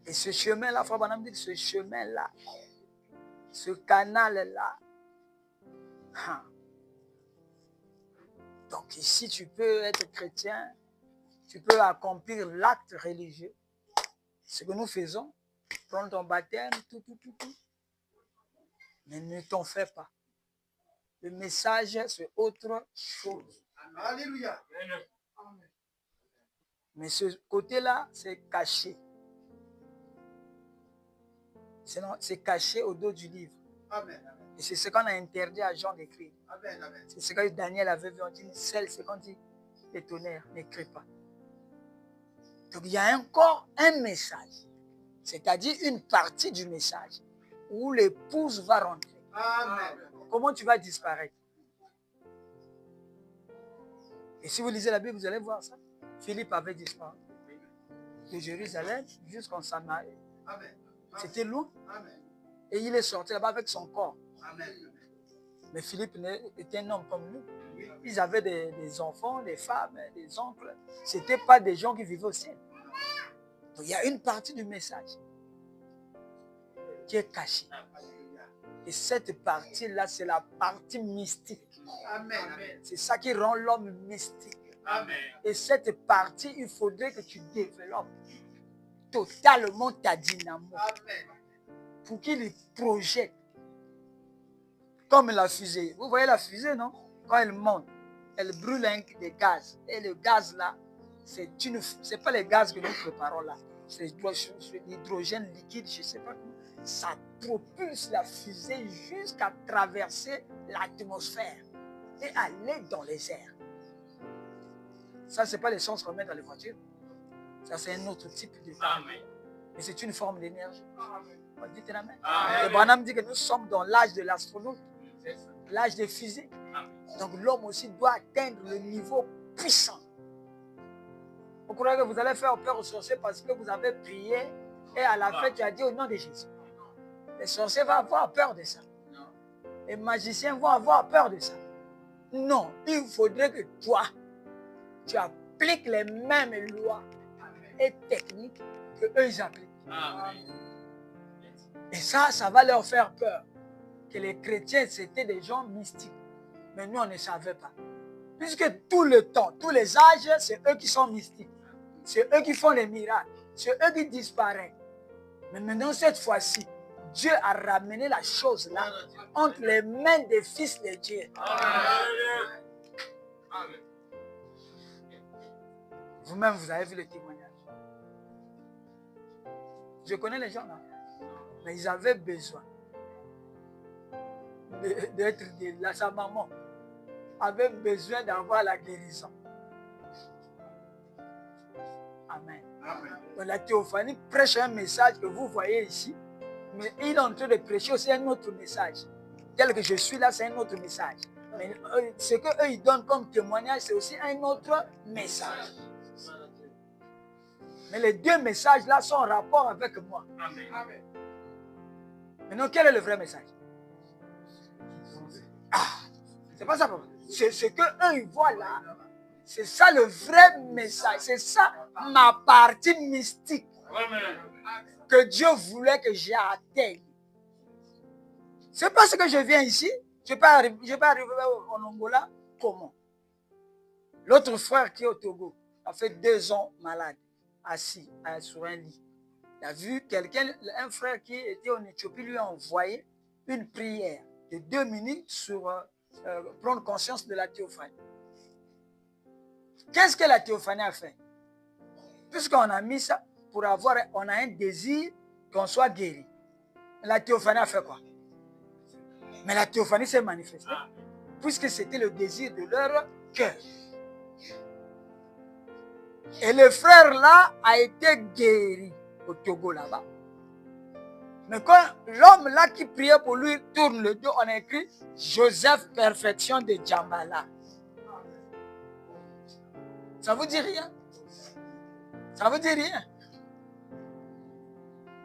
S1: Et ce chemin-là, Frère Branham dit que ce chemin-là, ce canal-là, donc ici, tu peux être chrétien, tu peux accomplir l'acte religieux. Ce que nous faisons, prendre ton baptême, tout. Mais ne t'en fais pas. Le message, c'est autre chose. Alléluia. Mais ce côté-là, c'est caché. C'est caché au dos du livre. Amen. Et c'est ce qu'on a interdit à Jean d'écrire. C'est ce que Daniel avait vu. On dit, c'est quand on dit les tonnerres, n'écris pas. Donc il y a encore un message. C'est-à-dire une partie du message où l'épouse va rentrer. Amen. Comment tu vas disparaître? Et si vous lisez la Bible, vous allez voir ça. Philippe avait disparu de Jérusalem jusqu'en Samarie. C'était loin. Et il est sorti là-bas avec son corps. Mais Philippe était un homme comme nous. Ils avaient des enfants, des femmes, des oncles. Ce n'étaient pas des gens qui vivaient au ciel. Donc, il y a une partie du message qui est cachée. Et cette partie-là, c'est la partie mystique. C'est ça qui rend l'homme mystique. Amen. Et cette partie, il faudrait que tu développes totalement ta dynamo. Amen. Pour qu'il y projette comme la fusée. Vous voyez la fusée, non? Quand elle monte, elle brûle des gaz. Et le gaz là, c'est pas les gaz que nous préparons là. C'est l'hydrogène liquide, je ne sais pas comment. Ça propulse la fusée jusqu'à traverser l'atmosphère et aller dans les airs. Ça, ce n'est pas l'essence qu'on met dans les voitures. Ça, c'est un autre type de... Amen. Mais c'est une forme d'énergie. On dit Amen. Et Branham dit que nous sommes dans l'âge de l'astronomie, l'âge des physiques. Donc l'homme aussi doit atteindre le niveau puissant. Vous croyez que vous allez faire peur aux sorciers parce que vous avez prié et à la fin tu as dit au nom de Jésus. Les sorciers vont avoir peur de ça. Les magiciens vont avoir peur de ça. Non, il faudrait que toi, tu appliques les mêmes lois et techniques que eux ils appliquent. Et ça va leur faire peur. Que les chrétiens, c'était des gens mystiques. Mais nous, on ne savait pas. Puisque tout le temps, tous les âges, c'est eux qui sont mystiques. C'est eux qui font les miracles. C'est eux qui disparaissent. Mais maintenant, cette fois-ci, Dieu a ramené la chose là entre les mains des fils de Dieu. Amen. Vous-même, vous avez vu le témoignage. Je connais les gens là. Mais ils avaient besoin d'être là. Sa maman avait besoin d'avoir la guérison. Amen. Amen. Donc la théophanie prêche un message que vous voyez ici, mais il est en train de prêcher aussi un autre message. Tel que je suis là, c'est un autre message. Mais ce qu'eux ils donnent comme témoignage, c'est aussi un autre message. Mais les deux messages là sont en rapport avec moi. Amen. Amen. Maintenant, quel est le vrai message? C'est pas ça. C'est ce qu'eux ils voient là. C'est ça le vrai message. C'est ça ma partie mystique. Amen. Que Dieu voulait que j'atteigne. C'est pas ce que je viens ici. Je peux arriver en Angola. Comment? L'autre frère qui est au Togo a fait 2 ans malade, assis sur un lit. Il a vu quelqu'un, un frère qui était en Éthiopie, lui a envoyé une prière de 2 minutes sur prendre conscience de la théophanie. Qu'est-ce que la théophanie a fait? Puisqu'on a mis ça pour on a un désir qu'on soit guéri. La théophanie a fait quoi? Mais la théophanie s'est manifestée puisque c'était le désir de leur cœur. Et le frère là a été guéri au Togo là-bas. Mais quand l'homme là qui priait pour lui tourne le dos, on a écrit Joseph Perfection de Djambala. Ça vous dit rien? Ça vous dit rien?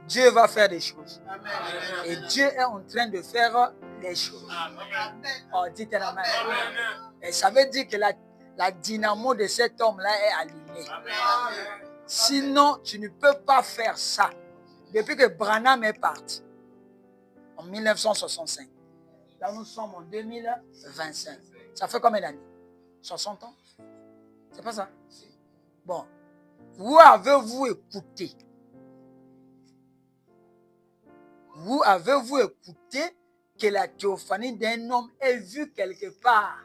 S1: Dieu va faire des choses. Amen. Et Dieu est en train de faire des choses. Amen. Oh, dites Amen. Et ça veut dire que la dynamo de cet homme-là est alignée. Sinon, tu ne peux pas faire ça. Depuis que Branham est parti, en 1965. Là, nous sommes en 2025. Ça fait combien d'années? 60 ans? C'est pas ça? Bon. Où avez-vous écouté? Où avez-vous écouté que la théophanie d'un homme est vue quelque part?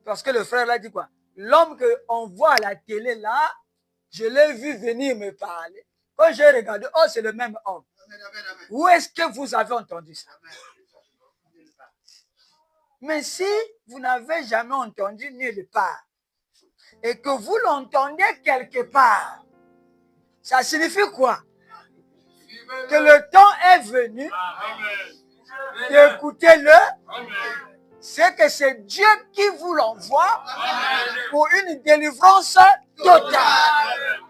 S1: Parce que le frère l'a dit quoi? L'homme qu'on voit à la télé là, je l'ai vu venir me parler. Quand j'ai regardé, oh, c'est le même homme. Où est-ce que vous avez entendu ça? Mais si vous n'avez jamais entendu nulle part et que vous l'entendez quelque part, ça signifie quoi? Que le temps est venu d'écouter-le. C'est que c'est Dieu qui vous l'envoie pour une délivrance totale.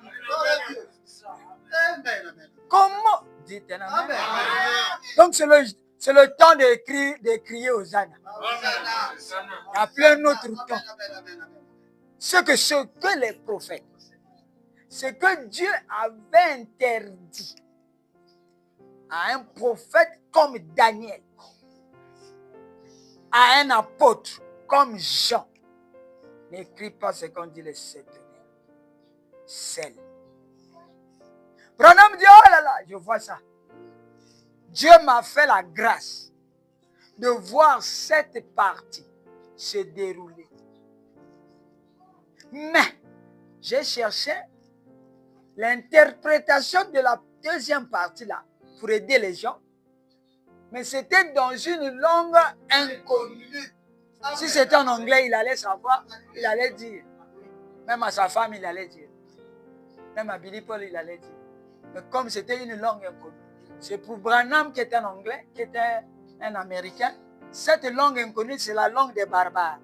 S1: Comment? Dites un amen. Donc c'est le temps de crier aux ânes. Appelez un autre temps. Ce que les prophètes, ce que Dieu avait interdit à un prophète comme Daniel, à un apôtre comme Jean, n'écris pas ce qu'on dit les sept tonnerres. Celle. Branham dit, oh là là, je vois ça. Dieu m'a fait la grâce de voir cette partie se dérouler. Mais, j'ai cherché l'interprétation de la deuxième partie là, pour aider les gens. Mais c'était dans une langue inconnue. Si c'était en anglais, il allait savoir, il allait dire. Même à sa femme, il allait dire. Même à Billy Paul, il allait dire. Mais comme c'était une langue inconnue, c'est pour Branham qui était un anglais, qui était un américain. Cette langue inconnue, c'est la langue des barbares.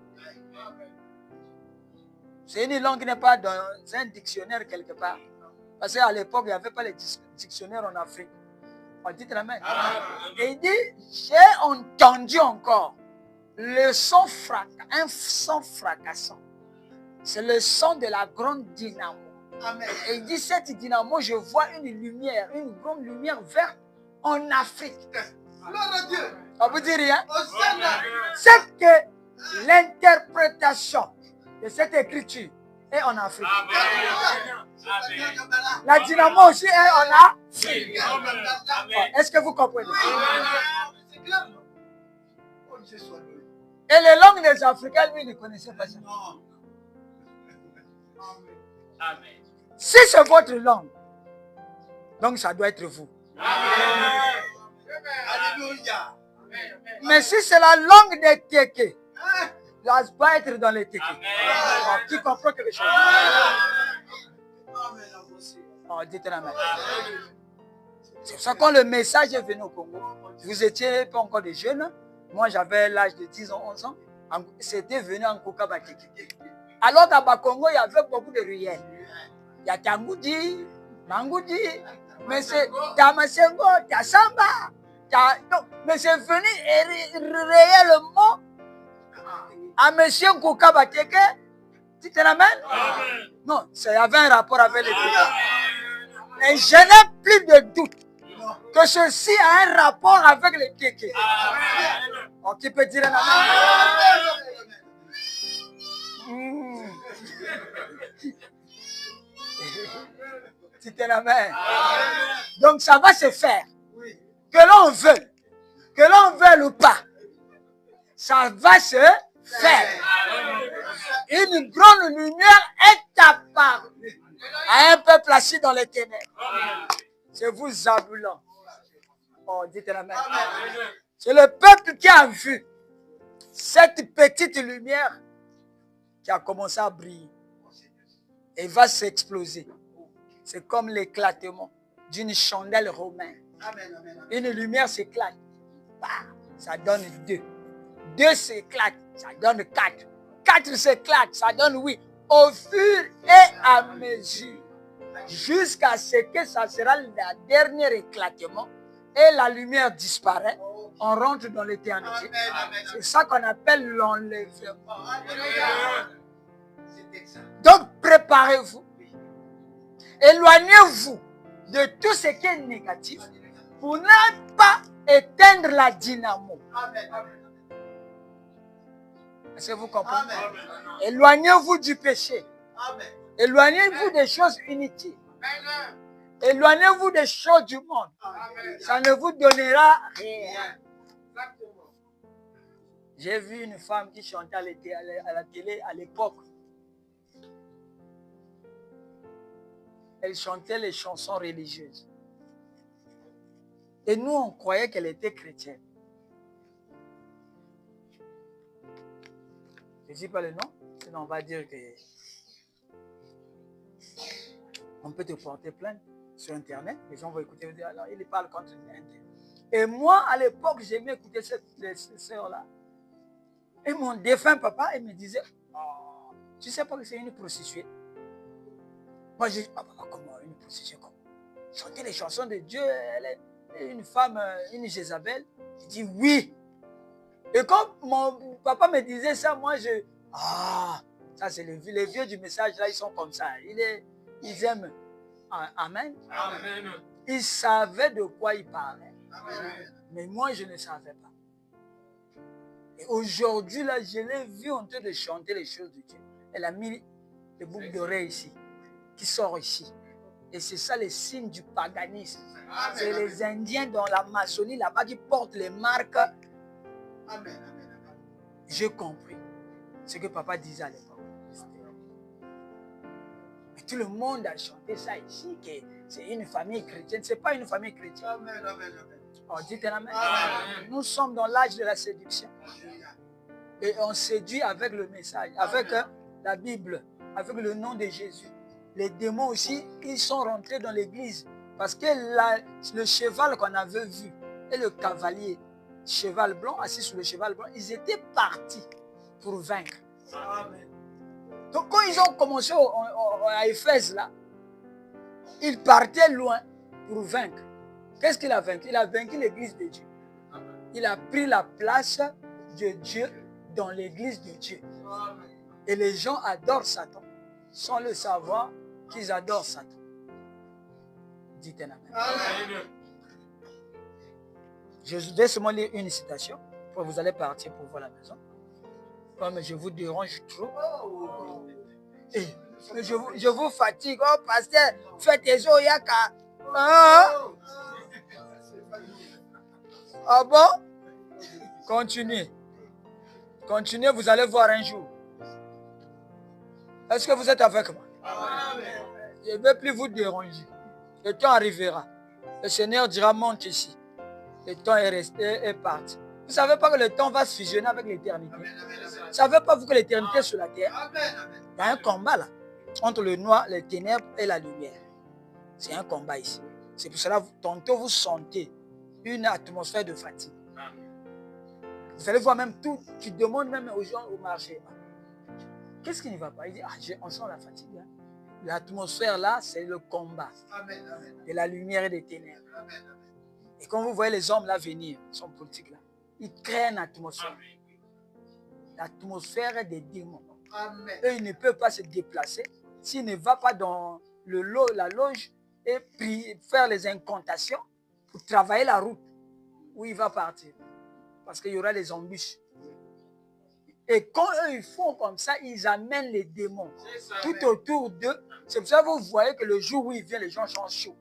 S1: C'est une langue qui n'est pas dans un dictionnaire quelque part. Parce qu'à l'époque, il n'y avait pas les dictionnaires en Afrique. On dit la main. Et il dit, j'ai entendu encore le son un son fracassant. C'est le son de la grande dynamo. Amen. Et il dit, cette dynamo, je vois une lumière, une grande lumière verte en Afrique. Gloire à Dieu. Ça vous dit rien? C'est que l'interprétation de cette écriture est en Afrique. Amen. La dynamo aussi est en Afrique. Est-ce que vous comprenez? Et les langues des Africains, lui, ne connaissaient pas ça. Si c'est votre langue, donc ça doit être vous. Alléluia. Mais si c'est la langue des Téké, ça doit être dans les Téké. Qui comprend quelque chose? Oh, dites la main. C'est pour ça que quand le message est venu au Congo, vous n'étiez pas encore des jeunes. Moi, j'avais l'âge de 10 ans, 11 ans. C'était venu en Kokabateke. Alors qu'à Bakongo, il y avait beaucoup de ruelles. Il y a Tangoudi, Mangoudi, mais c'est Tamasengo, Tassamba. Mais c'est venu réellement à M. Kokabateke. Tu te ramènes? Non, ça y avait un rapport avec les Téké. Et je n'ai plus de doute que ceci a un rapport avec les Téké. Oh, qui peut dire un amen? Tu te ramènes? Donc ça va se faire. Que l'on veuille ou pas, ça va se faire. Une grande lumière est apparue à un peuple assis dans les ténèbres. C'est vous, Zabulon. Oh, dites la même. C'est le peuple qui a vu cette petite lumière qui a commencé à briller et va s'exploser. C'est comme l'éclatement d'une chandelle romaine. Une lumière s'éclate. Ça donne 2. 2 s'éclatent, ça donne 4. 4 s'éclatent, ça donne 8. Au fur et à mesure, jusqu'à ce que ça sera le dernier éclatement et la lumière disparaît. on rentre dans l'éternité. C'est ça qu'on appelle l'enlèvement. Donc, préparez-vous. Éloignez-vous de tout ce qui est négatif pour ne pas éteindre la dynamo. Est-ce que vous comprenez? Éloignez-vous du péché. Éloignez-vous des choses inutiles. Éloignez-vous des choses du monde. Ça ne vous donnera rien. J'ai vu une femme qui chantait à la télé à l'époque. Elle chantait les chansons religieuses. Et nous, on croyait qu'elle était chrétienne. Je ne dis pas le nom, sinon on va dire que on peut te porter plainte sur Internet. Les gens vont écouter et dire, alors il parle contre Internet. Et moi, à l'époque, j'aimais écouter cette sœur-là. Et mon défunt papa, il me disait, oh, tu sais pas que c'est une prostituée? Moi, je dis, comment une prostituée? Chanter les chansons de Dieu, elle est une femme, une Jézabel. Je dis oui. Et quand mon papa me disait ça, moi, ça c'est les vieux du message, là, ils sont comme ça. Ils aiment. Amen. Amen. Ils savaient de quoi ils parlaient. Amen. Mais moi, je ne savais pas. Et aujourd'hui, là, je l'ai vu en train de chanter les choses de Dieu. Elle a mis les boucles d'oreilles ici, qui sort ici. Et c'est ça le signe du paganisme. C'est les Indiens dans l'Amazonie, là-bas, qui portent les marques. Amen. J'ai compris ce que papa disait à l'époque. Mais tout le monde a chanté ça ici, que c'est une famille chrétienne. Ce n'est pas une famille chrétienne. Amen. Oh, dites amen. Amen. Nous sommes dans l'âge de la séduction. Et on séduit avec le message, avec la Bible, avec le nom de Jésus. Les démons aussi, ils sont rentrés dans l'église. Parce que le cheval qu'on avait vu et le cavalier, cheval blanc, assis sur le cheval blanc, ils étaient partis pour vaincre. Amen. Donc quand ils ont commencé à Éphèse, là, ils partaient loin pour vaincre. Qu'est-ce qu'il a vaincu? Il a vaincu l'église de Dieu. Il a pris la place de Dieu dans l'église de Dieu. Et les gens adorent Satan, sans le savoir qu'ils adorent Satan. Dites un amen. Amen. Je vais seulement lire une citation, puis vous allez partir pour voir la maison. Comme je vous dérange trop. Je vous fatigue. Oh, pasteur, faites tes eaux, yaka. Ah bon? Continuez. Continuez, vous allez voir un jour. Est-ce que vous êtes avec moi? Amen. Je ne vais plus vous déranger. Le temps arrivera. Le Seigneur dira, monte ici. Le temps est resté, est parti. Vous ne savez pas que le temps va se fusionner avec l'éternité. Vous ne savez pas vous que l'éternité est sur la terre? Il y a un combat là, entre le noir, les ténèbres et la lumière. C'est un combat ici. C'est pour cela que tantôt vous sentez une atmosphère de fatigue. Vous allez voir même tout, tu demandes même aux gens au marché. Qu'est-ce qui ne va pas? Il dit, on sent la fatigue. Hein? L'atmosphère là, c'est le combat. Amen. De la lumière et des ténèbres. Amen. Et quand vous voyez les hommes là venir, ils sont politiques là, ils créent une atmosphère. L'atmosphère des démons. Amen. Eux, ils ne peuvent pas se déplacer s'ils ne vont pas dans la loge et faire les incantations pour travailler la route où il va partir. Parce qu'il y aura les embûches. Et quand eux, ils font comme ça, ils amènent les démons tout autour d'eux. C'est pour ça que vous voyez que le jour où il vient, les gens sont chauds.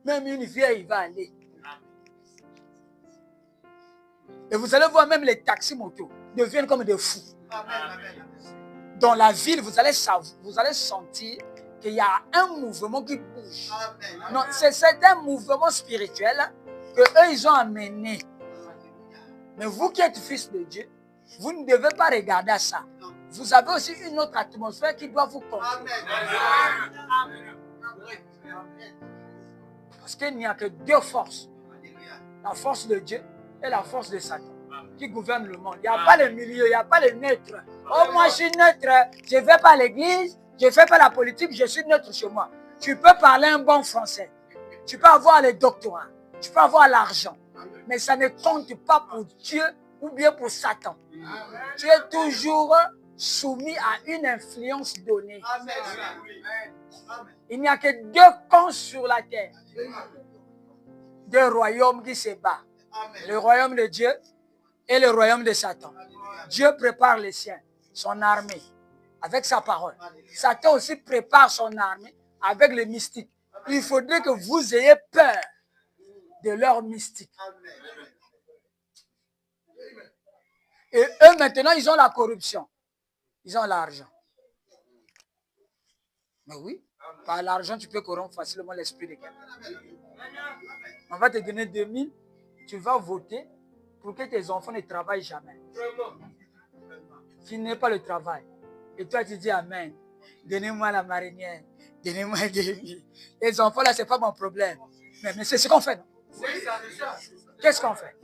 S1: Même une vieille, il va aller. Et vous allez voir même les taxis motos deviennent comme des fous. Dans la ville, vous allez sentir qu'il y a un mouvement qui bouge. Non, c'est un mouvement spirituel que eux, ils ont amené. Mais vous qui êtes fils de Dieu, vous ne devez pas regarder ça. Vous avez aussi une autre atmosphère qui doit vous contrôler. Parce qu'il n'y a que deux forces. La force de Dieu et la force de Satan qui gouvernent le monde. Il n'y a pas le milieu, il n'y a pas le neutre. Oh, moi je suis neutre, je ne vais pas à l'église, je ne fais pas la politique, je suis neutre chez moi. Tu peux parler un bon français. Tu peux avoir les doctorats. Tu peux avoir l'argent, mais ça ne compte pas pour Dieu ou bien pour Satan. Tu es toujours soumis à une influence donnée. Il n'y a que deux camps sur la terre. Deux royaumes qui se battent. Le royaume de Dieu et le royaume de Satan. Dieu prépare les siens, son armée, avec sa parole. Satan aussi prépare son armée avec les mystiques. Il faudrait que vous ayez peur de leur mystique. Et eux, maintenant, ils ont la corruption. Ils ont l'argent. Mais oui, par l'argent, tu peux corrompre facilement l'esprit de quelqu'un. On va te donner 2000, tu vas voter pour que tes enfants ne travaillent jamais. Tu n'aies pas le travail. Et toi, tu dis Amen. Donnez-moi la marinière. Donnez-moi 2000. Les enfants, là, ce n'est pas mon problème. Mais c'est ce qu'on fait, non? Qu'est-ce qu'on fait?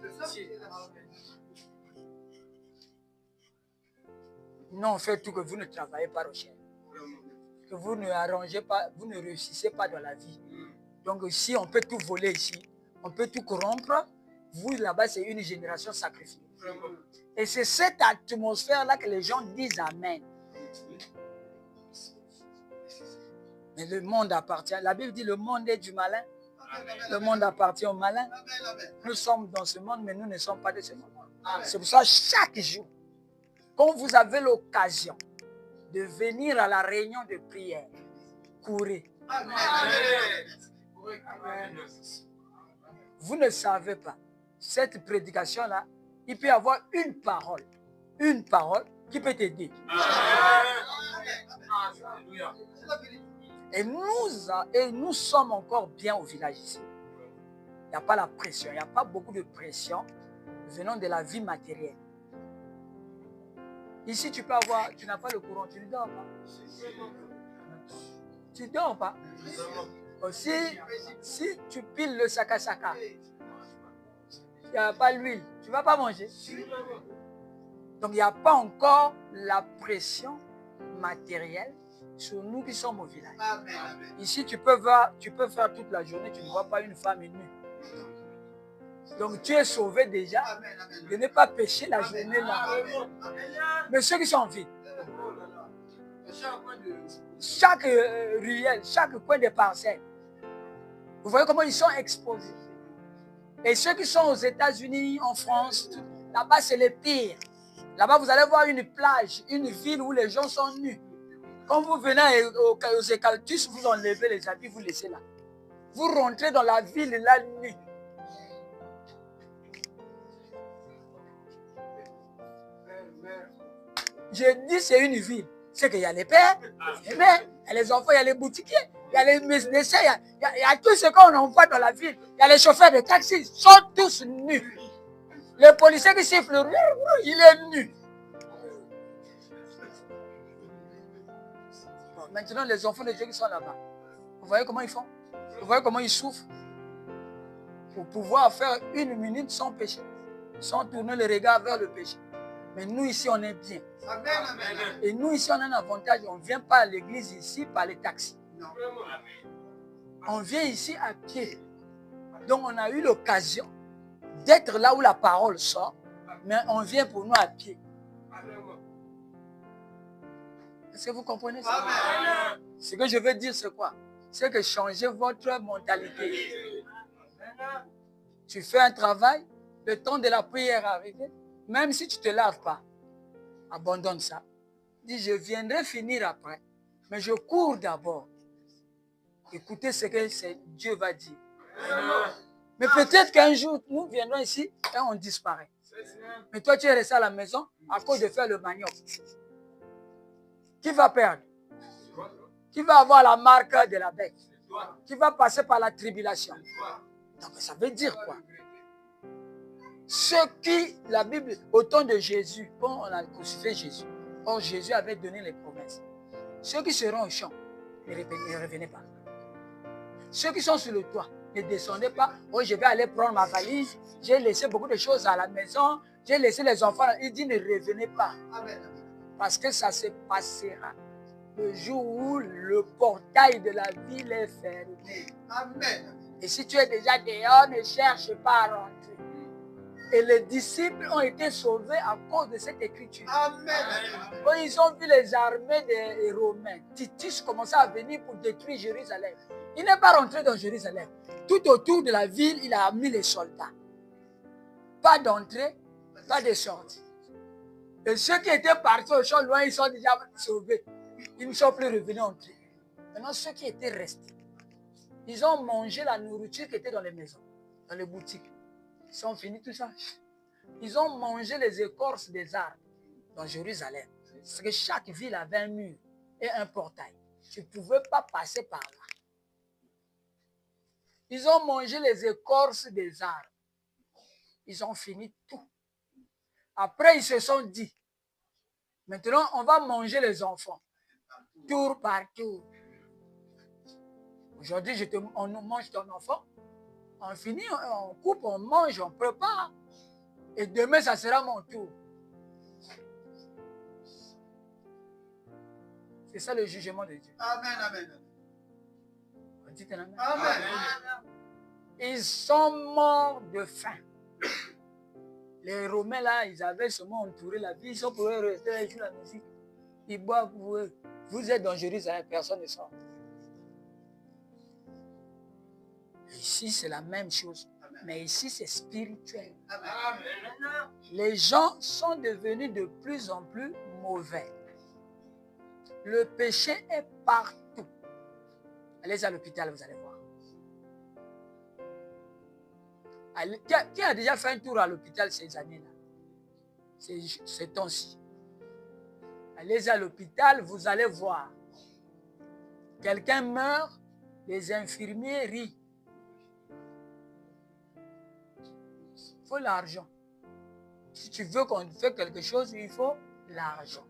S1: Non, on fait tout que vous ne travaillez pas, Rochelle. Que vous ne arrangez pas, vous ne réussissez pas dans la vie. Donc, si on peut tout voler ici, on peut tout corrompre, vous, là-bas, c'est une génération sacrifiée. Et c'est cette atmosphère-là que les gens disent Amen. Mais le monde appartient. La Bible dit le monde est du malin. Le monde appartient au malin. Nous sommes dans ce monde, mais nous ne sommes pas de ce monde. C'est pour ça, chaque jour, quand vous avez l'occasion de venir à la réunion de prière, courez. Vous ne savez pas, cette prédication-là, il peut y avoir une parole qui peut t'aider. Et nous sommes encore bien au village ici. Il n'y a pas la pression, il n'y a pas beaucoup de pression venant de la vie matérielle. Ici, tu peux avoir, tu n'as pas le courant, tu ne dors pas. Tu ne dors pas. Aussi, si tu piles le saka, il n'y a pas l'huile, tu ne vas pas manger. Donc, il n'y a pas encore la pression matérielle sur nous qui sommes au village. Ici, tu peux faire toute la journée, tu ne vois pas une femme nue. Donc, tu es sauvé déjà de ne pas pécher la journée là. Mais ceux qui sont en ville, chaque ruelle, chaque coin de parcelle, vous voyez comment ils sont exposés. Et ceux qui sont aux États-Unis, en France, là-bas, c'est le pire. Là-bas, vous allez voir une plage, une ville où les gens sont nus. Quand vous venez aux Eucalyptus, vous enlevez les habits, vous laissez là. Vous rentrez dans la ville la nuit. Je dis c'est une ville. C'est qu'il y a les pères, les mères, il y a les enfants, il y a les boutiquiers, il y a les médecins, il y a tout ce qu'on envoie dans la ville. Il y a les chauffeurs de taxi, ils sont tous nus. Le policier qui siffle, il est nu. Bon, maintenant, les enfants de Dieu qui sont là-bas, vous voyez comment ils font? Vous voyez comment ils souffrent pour pouvoir faire une minute sans péché, sans tourner le regard vers le péché. Mais nous ici, on est bien. Et nous ici, on a un avantage. On ne vient pas à l'église ici par les taxis. On vient ici à pied. Donc, on a eu l'occasion d'être là où la parole sort, mais on vient pour nous à pied. Est-ce que vous comprenez ça? Ce que je veux dire, c'est quoi? C'est que changez votre mentalité. Tu fais un travail, le temps de la prière est arrivé, même si tu ne te laves pas, abandonne ça. Dis, je viendrai finir après, mais je cours d'abord. Écoutez ce que Dieu va dire. Mais peut-être qu'un jour, nous viendrons ici et on disparaît. Mais toi, tu es resté à la maison à cause de faire le manioc. Qui va perdre? Qui va avoir la marque de la bête? Qui va passer par la tribulation? Donc, ça veut dire quoi? Ceux qui, la Bible, au temps de Jésus, quand on a crucifié Jésus, or Jésus avait donné les promesses. Ceux qui seront au champ, ne revenez pas. Ceux qui sont sur le toit, ne descendez pas. Oh, je vais aller prendre ma valise. J'ai laissé beaucoup de choses à la maison. J'ai laissé les enfants. Il dit, ne revenez pas. Parce que ça se passera le jour où le portail de la ville est fermé. Amen. Et si tu es déjà dehors, ne cherche pas à rentrer. Et les disciples ont été sauvés à cause de cette écriture. Amen. Quand ils ont vu les armées des Romains, Titus commençait à venir pour détruire Jérusalem. Il n'est pas rentré dans Jérusalem. Tout autour de la ville, il a mis les soldats. Pas d'entrée, pas de sortie. Et ceux qui étaient partis au champ loin, ils sont déjà sauvés. Ils ne sont plus revenus entrer. Maintenant, ceux qui étaient restés, ils ont mangé la nourriture qui était dans les maisons, dans les boutiques. Ils ont fini tout ça. Ils ont mangé les écorces des arbres dans Jérusalem. Parce que chaque ville avait un mur et un portail. Tu ne pouvais pas passer par là. Ils ont mangé les écorces des arbres. Ils ont fini tout. Après, ils se sont dit, maintenant, on va manger les enfants. Tour par tour. Aujourd'hui, on mange ton enfant. On finit, on coupe, on mange, on prépare. Et demain, ça sera mon tour. C'est ça le jugement de Dieu.
S2: Amen, amen.
S1: On dit un amen.
S2: Amen.
S1: Ils sont morts de faim. Les Romains, là, ils avaient seulement entouré la ville. Ils sont pour rester là, sur la musique. Ils boivent pour eux. Vous êtes dans Jérusalem, personne ne sort. Ici, c'est la même chose. Amen. Mais ici, c'est spirituel. Amen. Les gens sont devenus de plus en plus mauvais. Le péché est partout. Allez à l'hôpital, vous allez voir. Allez, qui a déjà fait un tour à l'hôpital ces années-là? Ces temps-ci. Allez à l'hôpital, vous allez voir. Quelqu'un meurt, les infirmiers rient. Il faut l'argent. Si tu veux qu'on fasse quelque chose, il faut l'argent.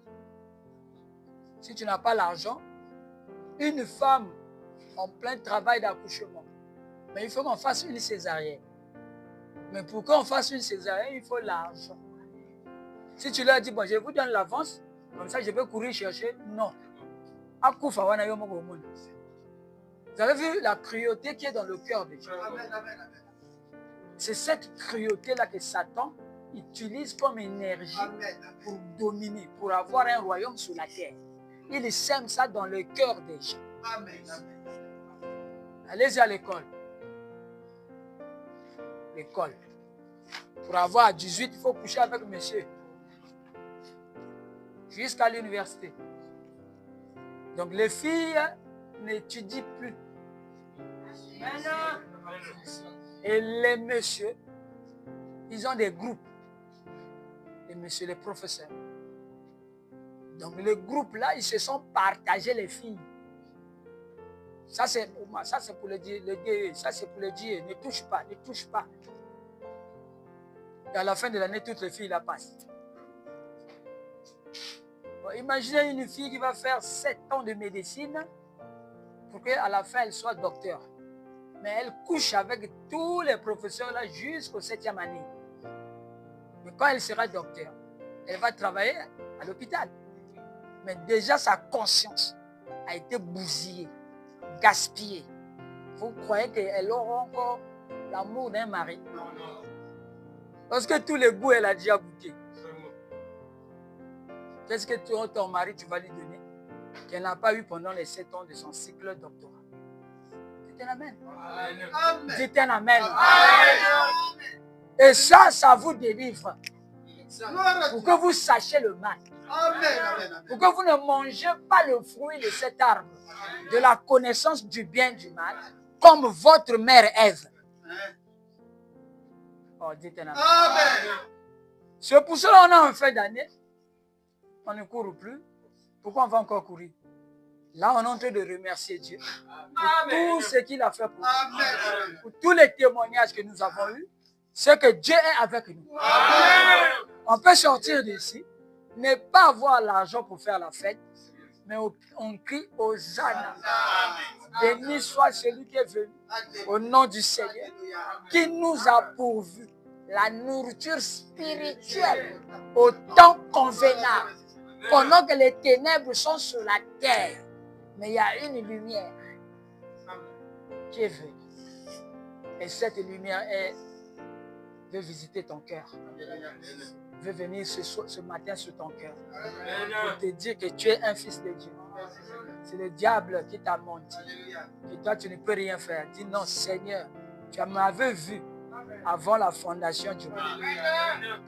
S1: Si tu n'as pas l'argent, une femme en plein travail d'accouchement, mais il faut qu'on fasse une césarienne. Mais pour qu'on fasse une césarienne, il faut l'argent. Si tu leur dis, bon, je vous donne l'avance, comme ça je peux courir chercher, non. Vous avez vu la cruauté qui est dans le cœur des gens. C'est cette cruauté-là que Satan utilise comme énergie pour dominer, pour avoir un royaume sur la terre. Il sème ça dans le cœur des gens. Allez-y à l'école. L'école. Pour avoir 18, il faut coucher avec monsieur. Jusqu'à l'université. Donc les filles n'étudient plus. Et les messieurs, ils ont des groupes. Les messieurs, les professeurs. Donc les groupes là, ils se sont partagés les filles. Ça c'est pour moi, ça c'est pour le Dieu, ça c'est pour le Dieu. Ne touche pas, ne touche pas. Et à la fin de l'année, toutes les filles la passent. Bon, imaginez une fille qui va faire 7 ans de médecine pour qu'à la fin elle soit docteur. Mais elle couche avec tous les professeurs là jusqu'au 7e année. Mais quand elle sera docteur, elle va travailler à l'hôpital. Mais déjà sa conscience a été bousillée, gaspillée. Vous croyez qu'elle aura encore l'amour d'un mari? Non. Parce que tous les goûts, elle a déjà goûté. Qu'est-ce que ton mari, tu vas lui donner qu'elle n'a pas eu pendant les 7 ans de son cycle doctoral? Dites un amen. Amen. Dites un amen. Amen. Et ça vous délivre. Pour que vous sachiez le mal. Amen. Pour que vous ne mangez pas le fruit de cet arbre, de la connaissance du bien et du mal, comme votre mère Ève. Oh, dites un amen. C'est pour cela qu'on a en fin d'année, on ne court plus. Pourquoi on va encore courir? Là, on est en train de remercier Dieu pour tout ce qu'il a fait pour nous. Pour tous les témoignages que nous avons eus, c'est que Dieu est avec nous. Amen. On peut sortir d'ici, ne pas avoir l'argent pour faire la fête, mais on crie Hosanna. Béni soit celui qui est venu au nom du Seigneur, qui nous a pourvu la nourriture spirituelle au temps convenable. Pendant que les ténèbres sont sur la terre, mais il y a une lumière qui est venue. Et cette lumière veut visiter ton cœur. Veut venir ce matin sur ton cœur. Pour te dire que tu es un fils de Dieu. C'est le diable qui t'a menti. Et toi, tu ne peux rien faire. Dis non, Seigneur, tu m'avais vu avant la fondation du monde.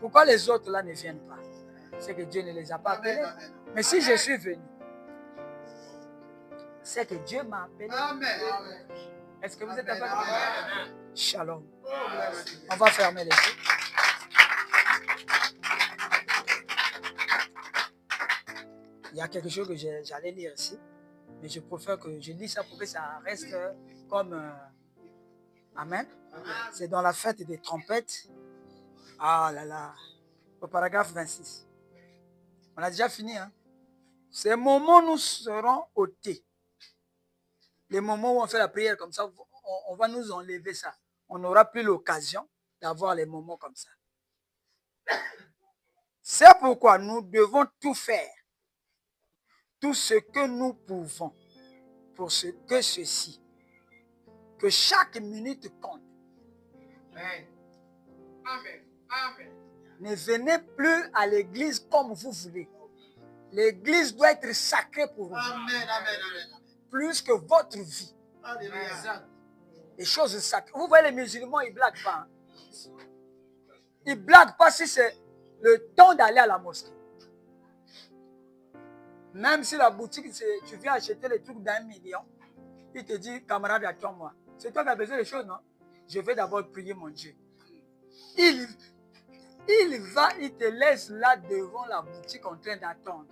S1: Pourquoi les autres là ne viennent pas? C'est que Dieu ne les a pas appelés. Mais si je suis venu, c'est que Dieu m'a appelé. Est-ce que vous êtes avec moi? Shalom. On va fermer les yeux. Il y a quelque chose que j'allais lire ici, mais je préfère que je lis ça pour que ça reste comme... Amen. C'est dans la fête des trompettes. Ah là là. Au paragraphe 26. On a déjà fini. Hein? Ces moments, nous serons ôtés. Les moments où on fait la prière comme ça, on va nous enlever ça. On n'aura plus l'occasion d'avoir les moments comme ça. C'est pourquoi nous devons tout faire. Tout ce que nous pouvons pour que ceci. Que chaque minute compte. Amen. Amen. Amen. Ne venez plus à l'église comme vous voulez. L'église doit être sacrée pour vous. Amen. Amen. Plus que votre vie. Amen. Les choses sacrées. Vous voyez les musulmans, ils ne blaguent pas. Hein? Ils ne blaguent pas si c'est le temps d'aller à la mosquée. Même si la boutique, tu viens acheter les trucs d'1 million, il te dit, camarade, attends-moi. C'est toi qui as besoin des choses, non? Je vais d'abord prier mon Dieu. Il te laisse là devant la boutique en train d'attendre.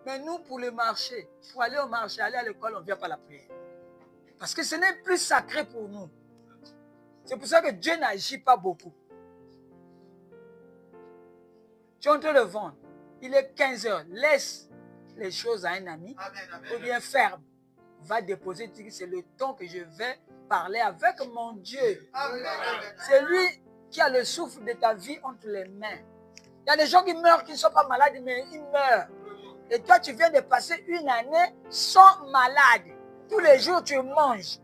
S1: Mais nous, pour le marché, pour aller au marché, aller à l'école, on ne vient pas la prière. Parce que ce n'est plus sacré pour nous. C'est pour ça que Dieu n'agit pas beaucoup. Tu es en train de vendre. Il est 15 heures. Laisse les choses à un ami. Amen. Ou bien ferme. Va déposer, c'est le temps que je vais parler avec mon Dieu. C'est lui qui a le souffle de ta vie entre les mains. Il y a des gens qui meurent, qui ne sont pas malades, mais ils meurent. Et toi, tu viens de passer une année sans malade. Tous les jours, tu manges.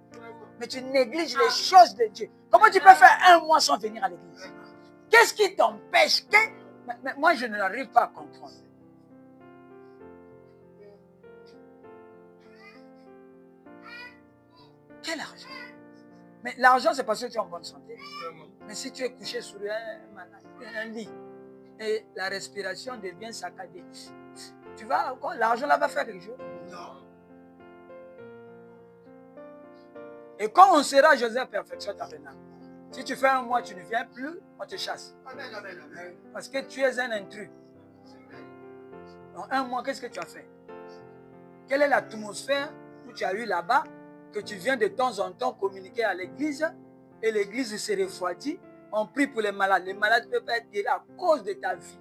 S1: Mais tu négliges les choses de Dieu. Comment tu peux faire 1 mois sans venir à l'église? Qu'est-ce qui t'empêche? Mais moi, je ne l'arrive pas à comprendre. Quel argent? Mais l'argent, c'est parce que tu es en bonne santé. Mais si tu es couché sur un lit et la respiration devient saccadée, l'argent là va faire quelque chose? Non. Et quand on sera Joseph perfection tabernacle, si tu fais 1 mois, tu ne viens plus, on te chasse. Amen, amen, amen. Parce que tu es un intrus. En 1 mois, qu'est-ce que tu as fait? Quelle est l'atmosphère où tu as eu là-bas, que tu viens de temps en temps communiquer à l'église et l'église se refroidit? On prie pour les malades. Les malades ne peuvent pas être guéris à cause de ta vie.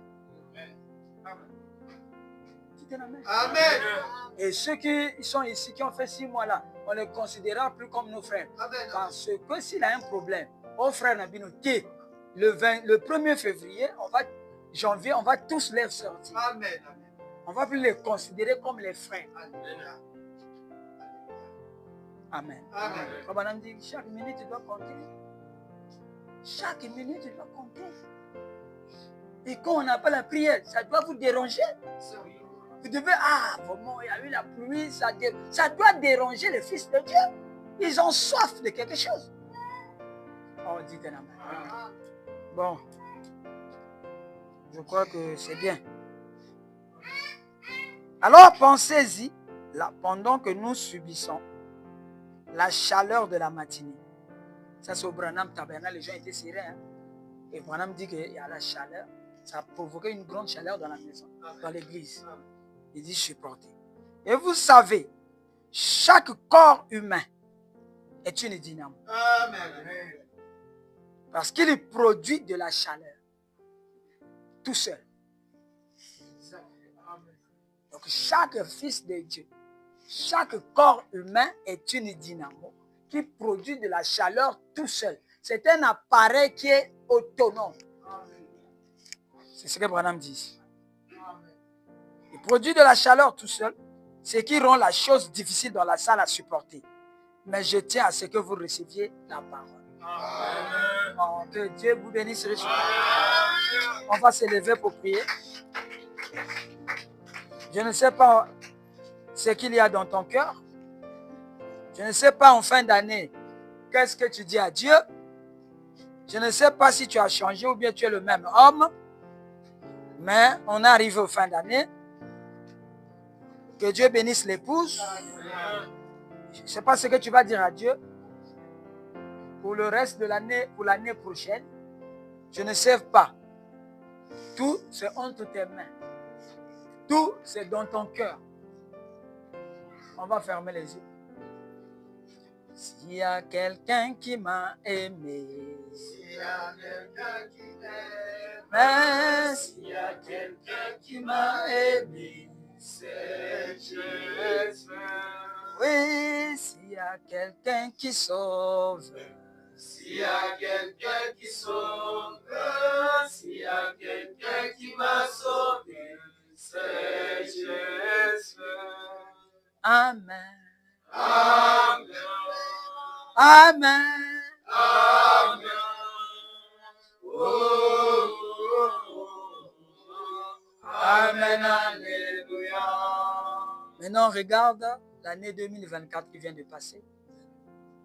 S1: Amen. Amen. Et ceux qui sont ici, qui ont fait 6 mois là, on ne les considérera plus comme nos frères. Amen. Parce que s'il a un problème, oh frère Nabino, le 1er février, janvier, on va tous les sortir. Amen. On ne va plus les considérer comme les frères. Amen. Amen. Comme on dit, chaque minute doit compter. Chaque minute doit compter. Et quand on n'a pas la prière, ça doit vous déranger. Vous devez, vraiment, il y a eu la pluie, ça doit déranger les fils de Dieu. Ils ont soif de quelque chose. On dit un amen. Bon, je crois que c'est bien. Alors pensez-y, là, pendant que nous subissons la chaleur de la matinée. Ça, c'est au Branham Tabernacle, les gens étaient sereins. Hein? Et Branham dit qu'il y a la chaleur. Ça a provoqué une grande chaleur dans la maison, dans l'église. Il dit supporter. Et vous savez, chaque corps humain est une dynamo. Amen. Parce qu'il produit de la chaleur. Tout seul. Donc chaque fils de Dieu, chaque corps humain est une dynamo qui produit de la chaleur tout seul. C'est un appareil qui est autonome. C'est ce que Branham dit. Il produit de la chaleur tout seul, ce qui rend la chose difficile dans la salle à supporter. Mais je tiens à ce que vous receviez la parole. Oh, que Dieu vous bénisse richement. On va se lever pour prier. Je ne sais pas ce qu'il y a dans ton cœur. Je ne sais pas en fin d'année, qu'est-ce que tu dis à Dieu. Je ne sais pas si tu as changé ou bien tu es le même homme. Mais on est arrivé aux fin d'année. Que Dieu bénisse l'épouse. Je ne sais pas ce que tu vas dire à Dieu pour le reste de l'année, pour l'année prochaine. Je ne sais pas. Tout, c'est entre tes mains. Tout, c'est dans ton cœur. On va fermer les yeux. S'il y a quelqu'un qui m'a aimé, s'il y a quelqu'un qui m'aime, s'il y a quelqu'un qui m'a aimé, c'est Jésus. Oui, s'il y a quelqu'un qui sauve, s'il y a quelqu'un qui sauve, s'il y a quelqu'un qui m'a sauvé, c'est Jésus. Amen. Amen. Amen. Amen. Oh, oh, oh. Amen. Alléluia. Maintenant, regarde l'année 2024 qui vient de passer,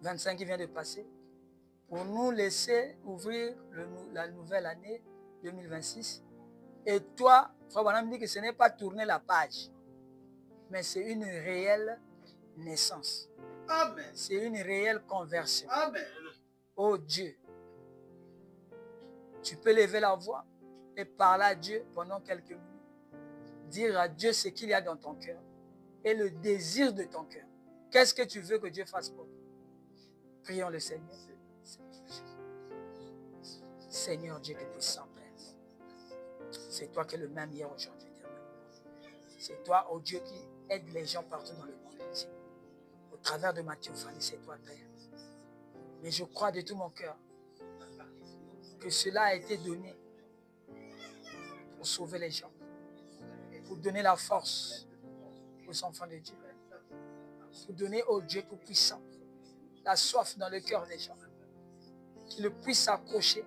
S1: 25 qui vient de passer, pour nous laisser ouvrir la nouvelle année 2026. Et toi, Frère Branham dit que ce n'est pas tourner la page, mais c'est une réelle naissance. Amen. C'est une réelle conversion. Amen. Oh Dieu, tu peux lever la voix et parler à Dieu pendant quelques minutes. Dire à Dieu ce qu'il y a dans ton cœur et le désir de ton cœur. Qu'est-ce que tu veux que Dieu fasse pour toi? Prions le Seigneur. Seigneur Dieu Tout-Puissant, Père. C'est toi qui es le même hier, aujourd'hui. C'est toi, oh Dieu, qui aide les gens partout dans le monde entier. Au travers de ma théophanie, c'est toi, Père. Mais je crois de tout mon cœur que cela a été donné pour sauver les gens, pour donner la force aux enfants de Dieu, pour donner au Dieu Tout-Puissant la soif dans le cœur des gens, qu'ils puissent s'accrocher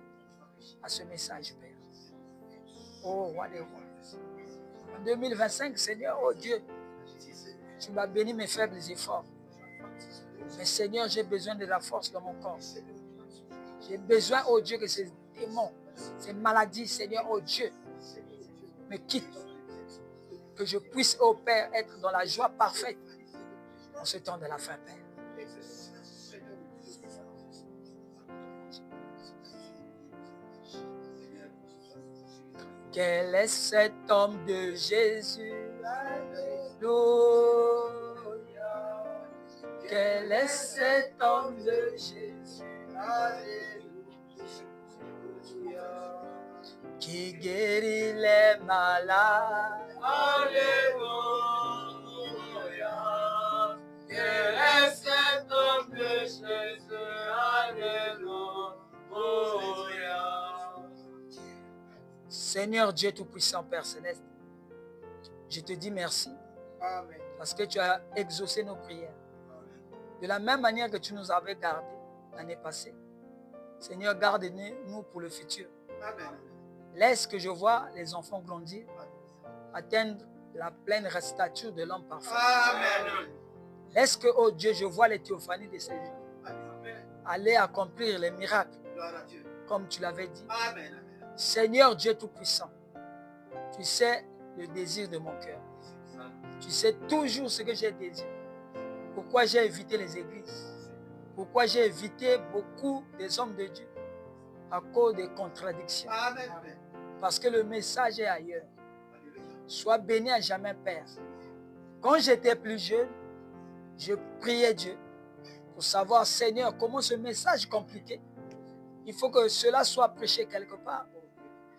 S1: à ce message, Père. Oh, roi des rois. En 2025, Seigneur, oh Dieu, tu m'as béni mes faibles efforts. Mais Seigneur, j'ai besoin de la force dans mon corps. J'ai besoin, oh Dieu, que ces démons, ces maladies, Seigneur, oh Dieu, me quittent. Que je puisse, oh Père, être dans la joie parfaite en ce temps de la fin, Père. Quel est cet homme de Jésus? Alléluia. Quel est cet homme de Jésus? Alléluia. Qui guérit les malades? Alléluia. Quel est cet homme de Jésus? Alléluia. Seigneur Dieu Tout-Puissant, Père Céleste, je te dis merci. Amen. Parce que tu as exaucé nos prières. De la même manière que tu nous avais gardés l'année passée, Seigneur, garde-nous pour le futur. Amen. Laisse que je vois les enfants grandir, atteindre la pleine stature de l'homme parfait. Amen. Laisse que, oh Dieu, je vois les théophanies de ces jours aller accomplir les miracles comme tu l'avais dit. Amen. Seigneur Dieu Tout-Puissant, tu sais le désir de mon cœur. Tu sais toujours ce que j'ai désiré. Pourquoi j'ai évité les églises. Pourquoi j'ai évité beaucoup des hommes de Dieu à cause des contradictions. Amen. Parce que le message est ailleurs. Sois béni à jamais, Père. Quand j'étais plus jeune, je priais Dieu pour savoir, Seigneur, comment ce message compliqué, il faut que cela soit prêché quelque part.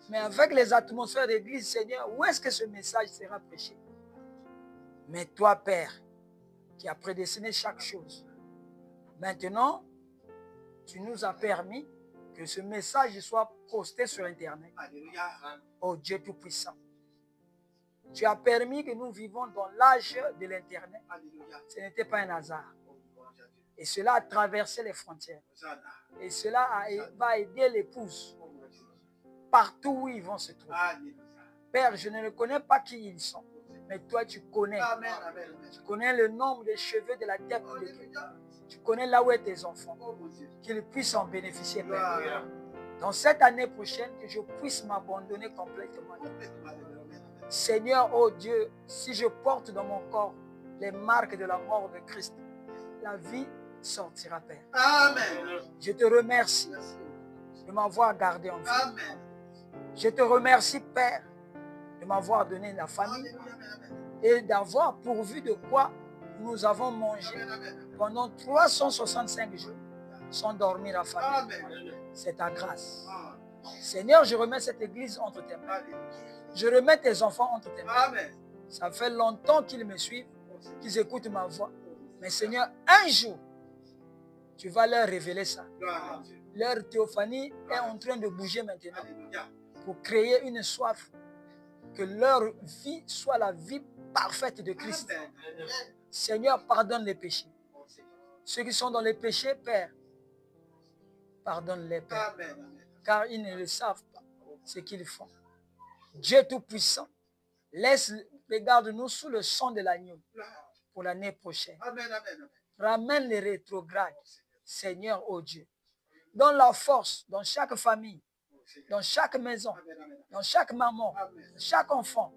S1: Mais avec les atmosphères d'église, Seigneur, où est-ce que ce message sera prêché? Mais toi, Père, qui as prédestiné chaque chose, maintenant, tu nous as permis que ce message soit posté sur Internet. Alléluia. Oh Dieu Tout-Puissant. Tu as permis que nous vivons dans l'âge de l'Internet. Ce n'était pas un hasard. Et cela a traversé les frontières. Et cela va aider l'épouse partout où ils vont se trouver. Père, je ne le connais pas qui ils sont. Mais toi, tu connais. Tu connais le nombre de cheveux de la tête de quelqu'un. Tu connais là où est tes enfants. Qu'ils puissent en bénéficier, Père. Dans cette année prochaine, que je puisse m'abandonner complètement. Seigneur, oh Dieu, si je porte dans mon corps les marques de la mort de Christ, la vie sortira, Père.
S2: Amen.
S1: Je te remercie de m'avoir gardé en vie.
S2: Amen.
S1: Je te remercie, Père, de m'avoir donné la famille et d'avoir pourvu de quoi nous avons mangé pendant 365 jours sans dormir à famille. C'est ta grâce. Seigneur, je remets cette église entre tes mains. Je remets tes enfants entre tes mains. Ça fait longtemps qu'ils me suivent, qu'ils écoutent ma voix. Mais Seigneur, un jour, tu vas leur révéler ça. Leur théophanie est en train de bouger maintenant pour créer une soif, que leur vie soit la vie parfaite de Christ. Seigneur, pardonne les péchés. Ceux qui sont dans les péchés, Père, pardonne-les, Père, car ils ne le savent pas ce qu'ils font. Dieu Tout-Puissant, regarde-nous sous le sang de l'agneau pour l'année prochaine. Ramène les rétrogrades, Seigneur, oh Dieu. Donne la force dans chaque famille, dans chaque maison, dans chaque maman, dans chaque enfant,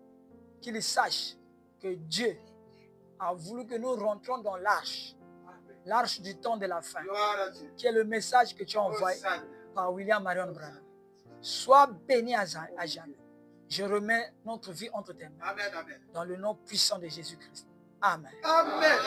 S1: qu'ils sachent que Dieu a voulu que nous rentrons dans l'arche du temps de la fin, qui est le message que tu as envoyé par William Marion Branham. Sois béni à jamais. Je remets notre vie entre tes mains. Dans le nom puissant de Jésus-Christ. Amen.
S2: Amen.